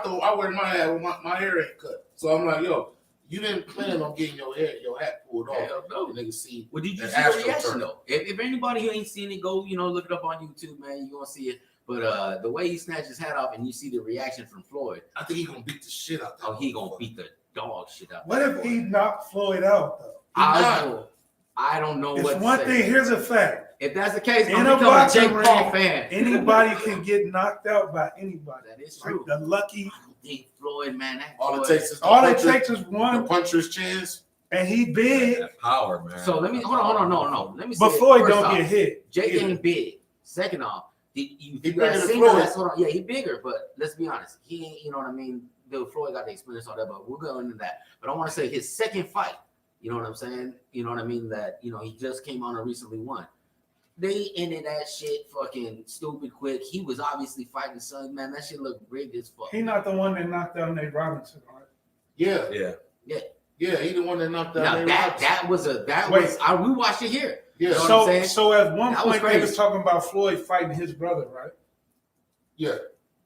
on. I wear my hat when my hair ain't cut. So I'm like, yo, you didn't plan on getting your hat pulled off. Hell no. The nigga see. Well, did you see the reaction though? If anybody who ain't seen it, go, you know, look it up on YouTube, man. You gonna see it. But the way he snatched his hat off and you see the reaction from Floyd, I think he gonna beat the shit out. Oh, he gonna beat the dog shit out. What if he knocked Floyd out though? I don't know it's what. One to thing. say. Here's a fact. If that's the case, In I'm a becoming a boxing Jake Paul ring, fan. Anybody can get knocked out by anybody. That is Like true. the lucky. I don't think Floyd, man. All it takes is the one, puncher's chance, and he big. That power, man. So let me hold on. No. Let me. But Floyd don't get hit. Jake ain't big. Second off, you bigger got than single. Floyd. Yeah, he bigger. But let's be honest, he ain't. You know what I mean? Bill Floyd got the experience, all that. But we'll go into that. But I want to say his second fight. You know what I'm saying? You know what I mean? That, you know, he just came on and recently won. They ended that shit fucking stupid quick. He was obviously fighting son, man. That shit looked rigged as fuck. He not the one that knocked out Nate Robinson, right? Yeah. He the one that knocked out. Now that was. We watched it here. Yeah. You know what I'm saying? So at one That point was they was crazy. talking about Floyd fighting his brother, right? Yeah.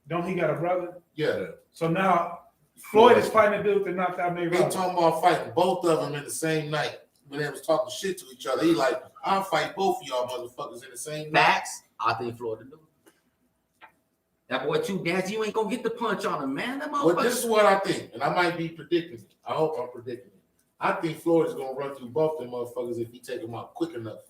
Don't he got a brother? Yeah. So now Floyd is fighting a dude that knocked out Nate They Robinson. talking about fighting both of them in the same night when they was talking shit to each other. He like, I'll fight both of y'all motherfuckers in the same night. Facts. I think Floyd will do. That boy too dancing. You ain't gonna get the punch on him, man. That Well, motherfucker. this is what I think, and I might be predicting it. I hope I'm predicting it. I think Floyd is gonna run through both them motherfuckers if he take them out quick enough.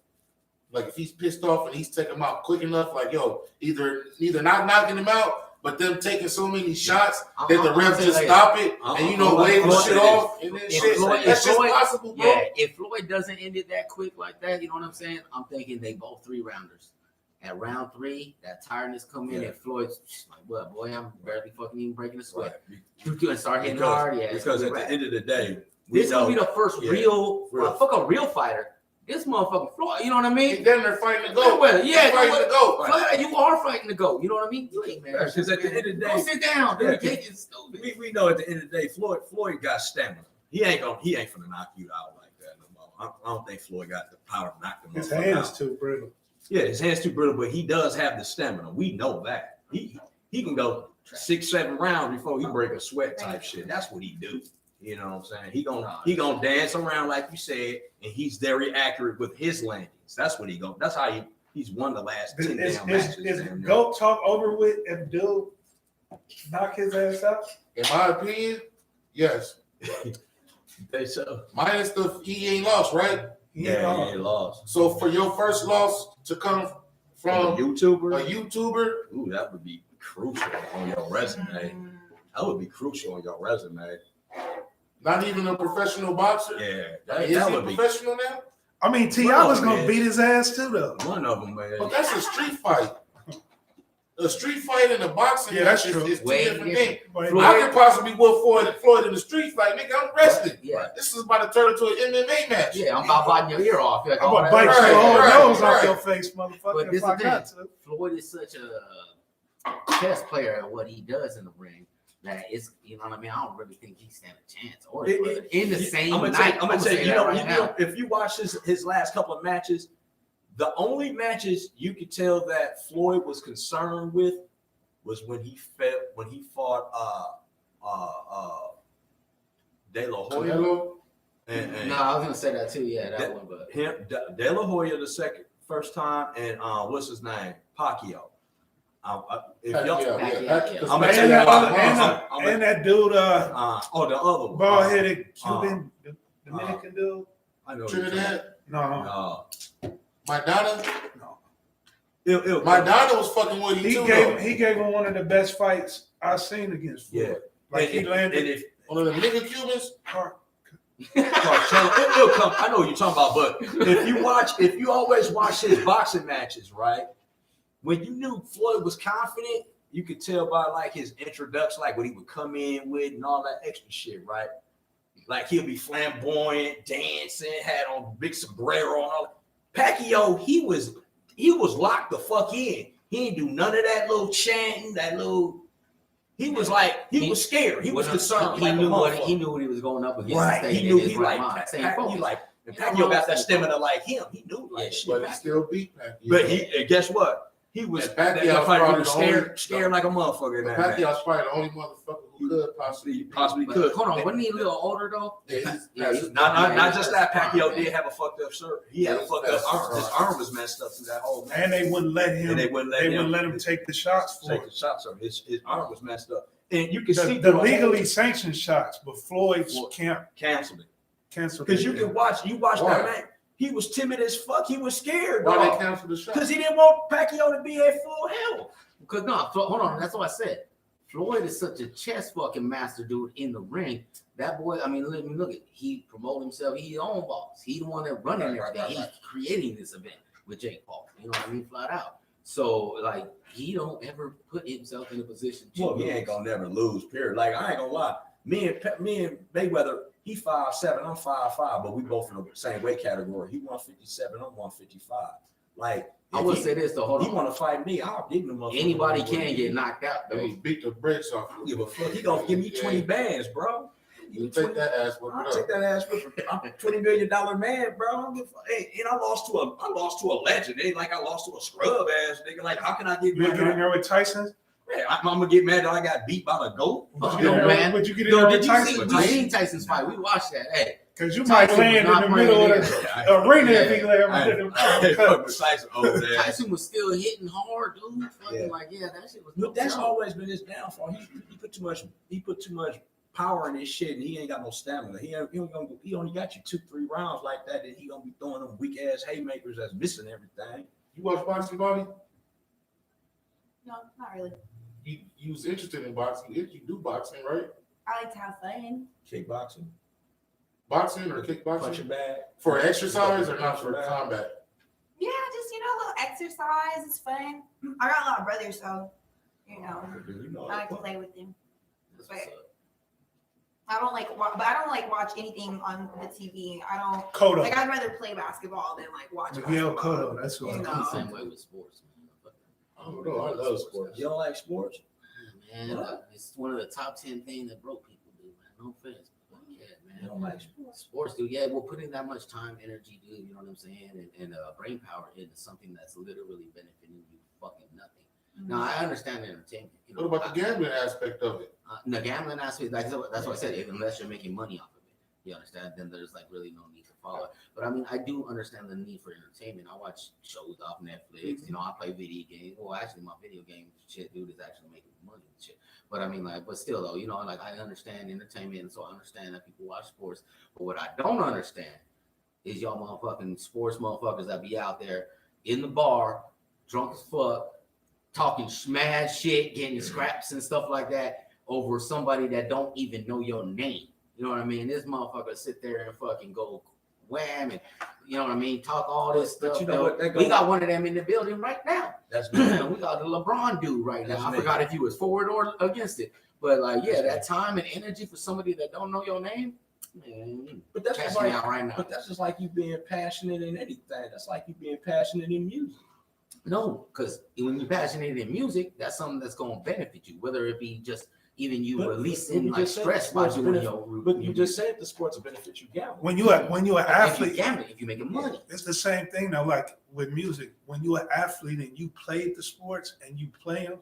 Like if he's pissed off and he's taking them out quick enough, like yo, either not knocking them out, but them taking so many shots that the refs just stop it and wave the shit off and then shit. That's just possible, bro. Yeah, if Floyd doesn't end it that quick like that, you know what I'm saying? I'm thinking they both 3-rounders. At round 3, that tiredness come in and Floyd's like, what, boy, I'm barely fucking even breaking a sweat. You and start hitting hard, Because at the end of the day, this will be the first real fighter. This motherfucking Floyd, you know what I mean? He's down there fighting to go. Well, yeah, fighting to go. Floyd, you are fighting to go. You know what I mean? You ain't man. Because at the end of the day, Go sit down. Yeah, Dude, take it stupid. we know at the end of the day, Floyd got stamina. He ain't finna knock you out like that no more. I don't think Floyd got the power to knock him His out. hands too brittle. Yeah, his hands too brittle, but he does have the stamina. We know that. He can go 6-7 rounds before he break a sweat type shit. That's what he do. You know what I'm saying? He gonna dance around like you said, and he's very accurate with his landings. That's what he go. That's how he's won the last 10 damn matches. Is GOAT talk over with if dude knock his ass out? In my opinion, yes. So. Minus he ain't lost, right? Yeah, he ain't lost. So for your first loss to come from a YouTuber, ooh, that would be crucial on your resume. That would be crucial on your resume. Not even a professional boxer. Yeah, Is he a professional now? I mean, T.I. was gonna beat his ass too, though. One of them, man. But that's a street fight. A street fight and a boxing that's match true. is two Way different different. things. I could possibly whoop Floyd in the street fight. Nigga, I'm wrestling. Yeah. This is about to turn into an MMA match. Yeah, I'm about biting your ear off. Like, I'm oh, gonna that's bite right. your whole right, nose right. off your face, motherfucker. But this If I is the got thing. to. Floyd is such a chess player at what he does in the ring that it's, you know what I mean? I don't really think he stand a chance. Or in the same I'm night. gonna say, that right now. if you watch his last couple of matches, the only matches you could tell that Floyd was concerned with was when he fought De La Hoya. Canelo? No, I was gonna say that too. Yeah, that one. But De La Hoya first time, and what's his name? Pacquiao. If y'all, Pacquiao. I'm gonna tell you And that dude, the other one, bald-headed Cuban, Dominican dude. I know Trinidad? No, Maidana? no. Maidana was fucking with him too. He gave him one of the best fights I've seen against Floyd. Yeah. Like he landed. One of the nigga Cubans? It'll come. I know what you're talking about, but if you always watch his boxing matches, right? When you knew Floyd was confident, you could tell by like his introduction, like what he would come in with and all that extra shit, right? Like he'll be flamboyant, dancing, had on big sombrero and all that. Pacquiao, he was locked the fuck in. He didn't do none of that little chanting, he was like, he was scared. He was concerned. He knew what he was going up against. Right. He knew Pacquiao got that stamina like him. He knew like shit. But he still beat Pacquiao. But guess what? He was Pacquiao probably scared like a motherfucker. Pacquiao's probably the only motherfucker who could possibly could. Hold on, wasn't he a little older though? Not just that. Pacquiao did have a fucked up shirt. He had a fucked up arm. His arm was messed up through that whole match. And they wouldn't let him. They wouldn't let him take the shots for it. His arm was messed up, and you can see the legally sanctioned shots, but Floyd's canceled it. Because you watch that man. He was timid as fuck. He was scared. Why they cancel the shot? Because he didn't want Pacquiao to be at full health. Because hold on, that's what I said. Floyd is such a chess fucking master dude in the ring. That boy, I mean, look at he promote himself. He own boss. He the one that running everything. He's creating this event with Jake Paul. You know what I mean? Flat out. So like he don't ever put himself in a position to Well, he ain't gonna never lose. Period. Like I ain't gonna lie. Me and Mayweather. He 5'7", I'm 5'5", but we both in the same weight category. He 157, I'm 155. Like I would say this though. Hold on. He want to fight me? I'll give him. Anybody can get knocked out. They beat the brakes off. Give a fuck. He gonna give me 20 bands, bro. You take that ass whip. I'll take that ass whip. I'm a $20 million man, bro. Hey, and I lost to a legend. It ain't like I lost to a scrub ass nigga. Like how can I get mad? You get in there with Tyson? Yeah, I'm gonna get mad that I got beat by the goat. Man, would you get in there with Tyson? We seen Tyson's fight. We watched that. Hey, because you might land in the middle of the arena if he land. Tyson was still hitting hard, dude. Like that shit was. That's always been his downfall. He put too much power in his shit, and he ain't got no stamina. He only got you 2-3 rounds like that, and he gonna be throwing them weak ass haymakers that's missing everything. You watch boxing, Bobbie? No, not really. You was interested in boxing. You do boxing, right? I like to have fun. Kickboxing. Boxing or kickboxing? Punch your bag. For exercise or not for combat? Yeah, just a little exercise. It's fun. I got a lot of brothers, so I like to play with them. But I don't like watch anything on the TV. I don't. Kodo. Like I'd rather play basketball than like watch. Miguel Kodo. That's what I'm the same way with sports. I don't know. I love sports. You don't like sports? Man, it's one of the top 10 things that broke people do, man. No offense. Yeah, man. don't like sports. Sports, dude. Yeah, we're putting that much time, energy, dude. You know what I'm saying? And brain power into something that's literally benefiting you fucking nothing. Now I understand entertainment. You know, What about the gambling aspect of it? The gambling aspect, that's what I said. Unless you're making money off of it, you understand? Then there's like really no need to follow it. But I mean, I do understand the need for entertainment. I watch shows off Netflix. You know, I play video games. Well, actually, my video game shit, dude, is actually making money and shit. But I mean, like, but still, though, you know, like I understand entertainment, and so I understand that people watch sports. But what I don't understand is y'all motherfucking sports motherfuckers that be out there in the bar, drunk as fuck, talking mad shit, getting scraps and stuff like that over somebody that don't even know your name. You know what I mean? This motherfucker sit there and fucking go wham and, you know what I mean, talk all this But stuff. you know what, We got one of them in the building right now. That's We got the LeBron dude right now. That's I me. forgot if he was forward or against it. But like, yeah, that time and energy for somebody that don't know your name, man, But that's cash just me like, out right now. but that's just like you being passionate in anything. That's like you being passionate in music. No, because when you're passionate in music, that's something that's going to benefit you, whether it be just even you But releasing you like just said stress by sports doing benefit- your. But you just said the sports benefit you gamble. When you're an athlete, if you're making money. it's the same thing though. Like with music, when you're an athlete and you played the sports and you play them,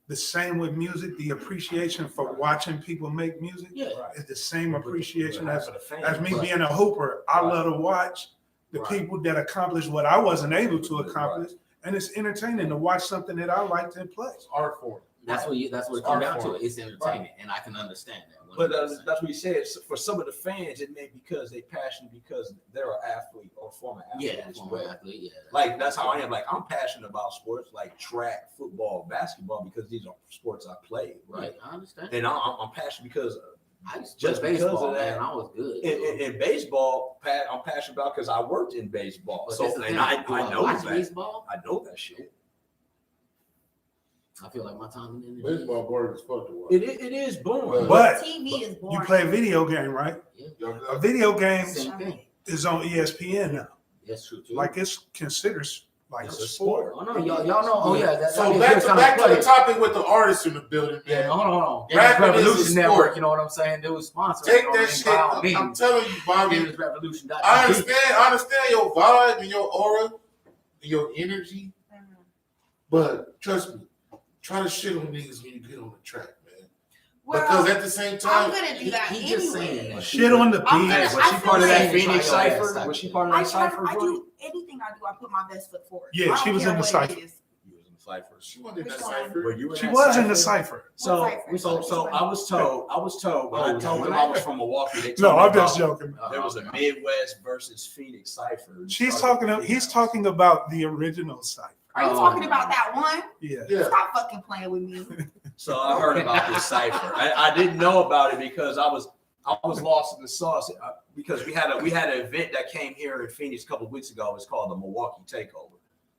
the same with music. The appreciation for watching people make music Yeah. is the same appreciation as for the fans. as me Right. being a hooper. I Right. love to watch the Right. people that accomplish what I wasn't able to Right. accomplish, and it's entertaining to watch something that I like to play. It's art form. That's what it It's comes down art to. form. It's entertainment, and I can understand that. But 100%. that's what he said. For some of the fans, it may be because they passionate because they're an athlete or former athlete. Yeah, as former well. athlete, yeah. Like that's how I am. Like I'm passionate about sports, like track, football, basketball, because these are sports I play. Right, I understand. And I'm passionate because I used to just play because baseball, of that, man. I was good. in baseball, I'm passionate about because I worked in baseball. But So that's the and thing, I do know watch that. baseball. I know that shit. I feel like my time in the Baseball boring as fuck to watch. It is boring. But TV is boring. you play a video game, right? Y'all A got- video game Same thing. is on ESPN now. That's true too. Like it's considered like It's a a sport. Oh no, y'all know. Oh yeah, that's So back to the topic with the artists in the building, Yeah, man. hold on. Rapping is a Revolution sport. Network, you know what I'm saying? They was sponsored. Take you know that what shit. I mean? By all means. I'm telling you, Bobby. It was Revolution. I understand your vibe and your aura and your energy, Mhm. but trust me, try to shit on niggas when you get on the track, man. Well, Because at the same I'm time, gonna do that He just saying anyway. that. Shit on the I'm beat. gonna- Was she I part of feel that like- Phoenix Try your cipher? ass Was she type part of I that try, cipher? I Jordan? do anything I do. I put my best foot forward. Yeah, I don't she was care in the what it cipher. is. You was in the cipher. she wanted that Which one? cipher. Were you in She that was in the cipher? cipher. So, What cipher? so I was told when I told them I was from Milwaukee. They told No, me I'm just about- joking. There was a Midwest versus Phoenix cipher. He's talking about the original cipher. Are you talking about that one? Yeah. Yeah. Stop fucking playing with me. So I heard about this cipher. I didn't know about it because I was lost in the sauce because we had an event that came here in Phoenix a couple of weeks ago. It's called the Milwaukee Takeover.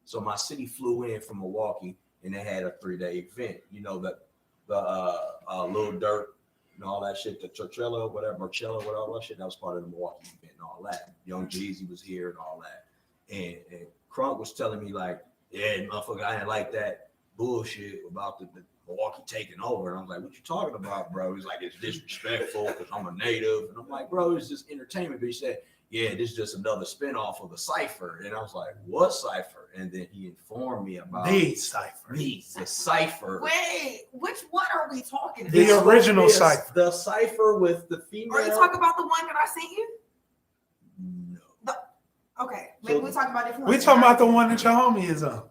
So my city flew in from Milwaukee and they had a 3-day event. You know the Lil Durk and all that shit, the Marcello, whatever that shit. That was part of the Milwaukee event and all that. Young Jeezy was here and all that. And Crunk was telling me like, yeah, motherfucker, I didn't like that bullshit about the Milwaukee taking over. And I was like, what you talking about, bro? He's like, it's disrespectful because I'm a native. And I'm like, bro, it's just entertainment. But he said, yeah, this is just another spinoff of the cipher. And I was like, what cipher? And then he informed me about The cipher. the cipher. Wait, which one are we talking The about? original Yes, cipher. The cipher with the female. Are you talking about the one that I sent you? No. Okay, maybe So- we're talking about different We ones. talking about the one that your homie is on.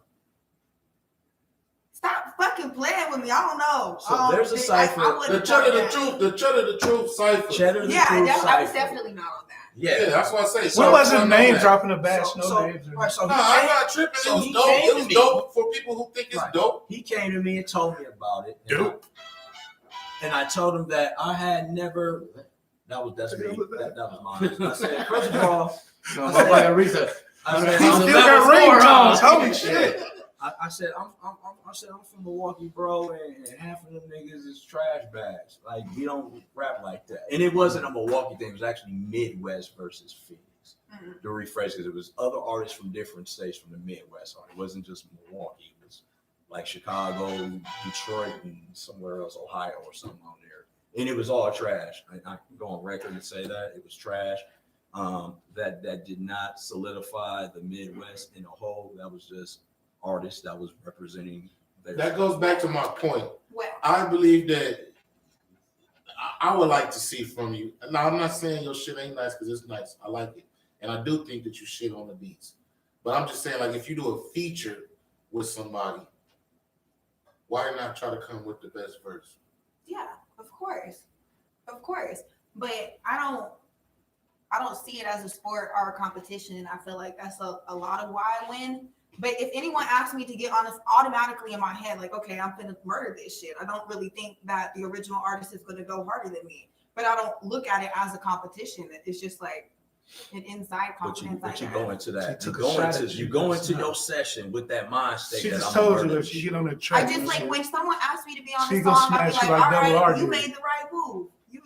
Stop fucking playing with me. I don't know. So there's a cipher. I wouldn't The cheddar have the done that. truth, the cheddar the truth cipher. Cheddar the Yeah, Truth I was cipher. definitely not on that. Yeah, that's what I say. We So, wasn't I know name that. dropping a bash, So- no so- names. Right, so No, he I'm came- not tripping. so It was he dope. came It to was me. dope for people who think it's Right. dope. He came to me and told me about it. And Dope. I told him that I had never. That's me. That was mine. I said, first of all, No, I said- motherfucker, Risa. I He said, He I'm still level got ringtones. 4, huh? Holy shit. I said I'm from Milwaukee, bro, and half of them niggas is trash bags. Like we don't rap like that. And it wasn't a Milwaukee thing. It was actually Midwest versus Phoenix. Mhm. To refresh, because it was other artists from different states from the Midwest on. It wasn't just Milwaukee. It was like Chicago, Detroit, and somewhere else, Ohio or something on there. and it was all trash. I can go on record and say that it was trash. That did not solidify the Midwest in a whole. That was just artists that was representing. That goes back to my point. Well, I believe that I would like to see from you. Now, I'm not saying your shit ain't nice because it's nice. I like it. And I do think that you shit on the beats. But I'm just saying, like, if you do a feature with somebody, why not try to come with the best verse? yeah, of course. But I don't see it as a sport or a competition, and I feel like that's a lot of why I win. But if anyone asks me to get honest, automatically in my head, like, okay, I'm gonna murder this shit. I don't really think that the original artist is gonna go harder than me. But I don't look at it as a competition. It's just like an inside confidence. But you go into that. She You took a go shot into at you. you go into your session with that mind state. She that just I'm told you murder that she get on the track. I just and like shit. when someone asks me to be on She the gonna song, I'll be smash like, you like all double right, arguing. you made the right move. You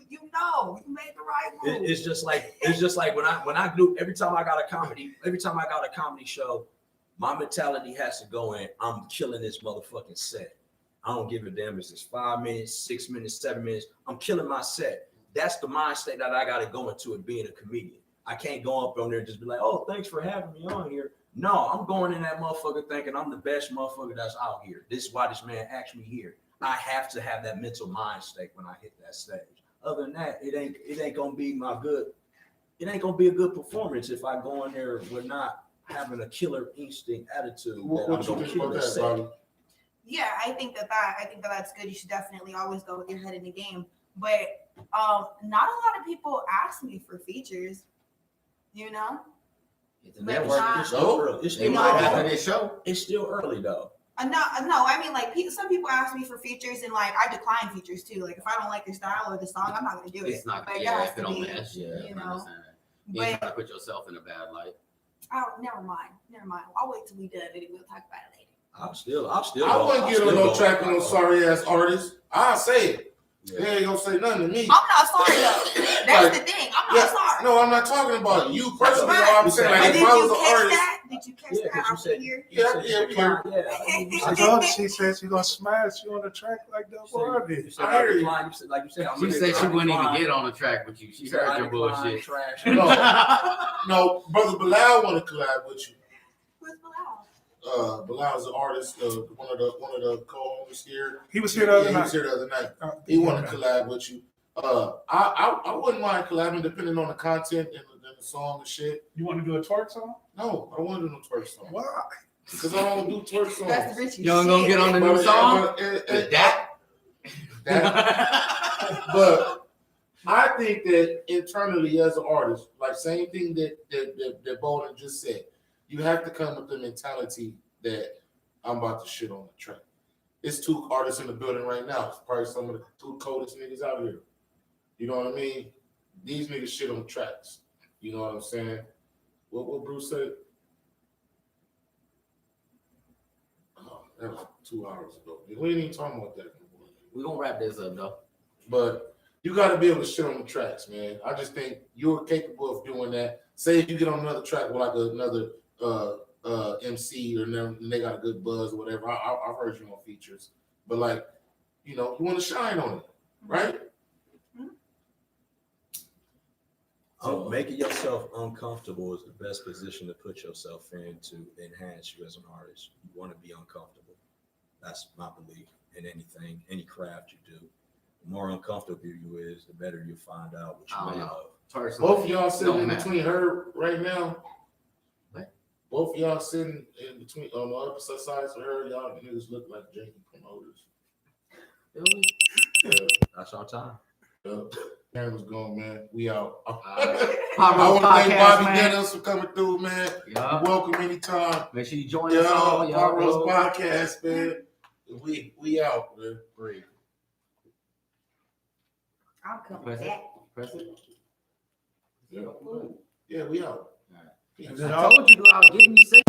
made the right move. It's just like when I do every time I got a comedy show, my mentality has to go in. I'm killing this motherfucking set. I don't give a damn if it's 5 minutes, 6 minutes, 7 minutes. I'm killing my set. That's the mindset that I got to go into it being a comedian. I can't go up on there and just be like, oh, thanks for having me on here. No, I'm going in that motherfucker thinking I'm the best motherfucker that's out here. This is why this man asked me here. I have to have that mental mind state when I hit that stage. Other than that, it ain't gonna be a good performance if I go in there with not having a killer instinct attitude. What you think about that, Bobbie? Yeah, I think that's good. You should definitely always go with your head in the game. But not a lot of people ask me for features, you know? It's a But network. not- It's still early. It's They still might No. after early. this show. It's still early though. No, I mean, like, some people ask me for features, and like I decline features too. Like, if I don't like the style or the song, I'm not gonna do it. It's not. Like, Yeah, has if to it don't be, match. Yeah, you I know. understand that. You ain't But trying to put yourself in a bad light. oh, never mind. I'll wait till we done it. We'll talk about it later. I'll still. I wouldn't get on no track with no sorry ass artist. I'll say it. Yeah. They ain't gonna say nothing to me. I'm not sorry though. That's the thing. I'm not sorry. No, I'm not talking about you personally. Right. All I'm saying, But like, did if I you was an catch artist, that? Did you catch Yeah, that 'cause you out said- here? yeah. I told her, she said she's gonna smash you on the track like that for her did. I hear you. You said, like you said, She said she wouldn't even get on the track with you. She heard your bullshit. Trash. No, brother Bilal want to collab with you. Who's Bilal? Bilal is an artist, one of the co-owners here. He was here the other He night. was here the other night. He want to collab with you. I wouldn't mind collabing depending on the content and the song and shit. You want to do a twerk song? No, I don't want to do no twerk song Why? because I don't do twerk songs. That's Richie. You don't gonna get on the new But- song? but- That. But I think that internally as an artist, like same thing that Bowden just said, you have to come with the mentality that I'm about to shit on the track. It's 2 artists in the building right now. It's probably some of the 2 coldest niggas out here. You know what I mean? These niggas shit on tracks. You know what I'm saying? What Bruce said? Oh, that was 2 hours ago. We ain't even talking about that anymore. We gonna wrap this up though. But you got to be able to shit on the tracks, man. I just think you're capable of doing that. Say if you get on another track with like another MC or they got a good buzz or whatever. I've heard you on features, but like, you know, you want to shine on it, right? Making yourself uncomfortable is the best position to put yourself in to enhance you as an artist. You want to be uncomfortable. That's my belief in anything, any craft you do. The more uncomfortable you is, the better you find out what I you don't made know. of. Personally, Both of y'all sitting don't in matter. between her right now. What? Both of y'all sitting in between on the opposite sides of her. Y'all niggas look like janky promoters. That's our time. Camera's gone, man. We out. Potroast I want to thank Podcast, Bobbie man. Denims for coming through, man. Yeah. You're welcome anytime. Make sure you join us all. Yeah, Y'all Potroast go. Podcast, man. We out, man. Free. I'll come Press with it. that. Press it. Yeah, we out. All right. Peace. Is I it all? told you to. I was giving you 6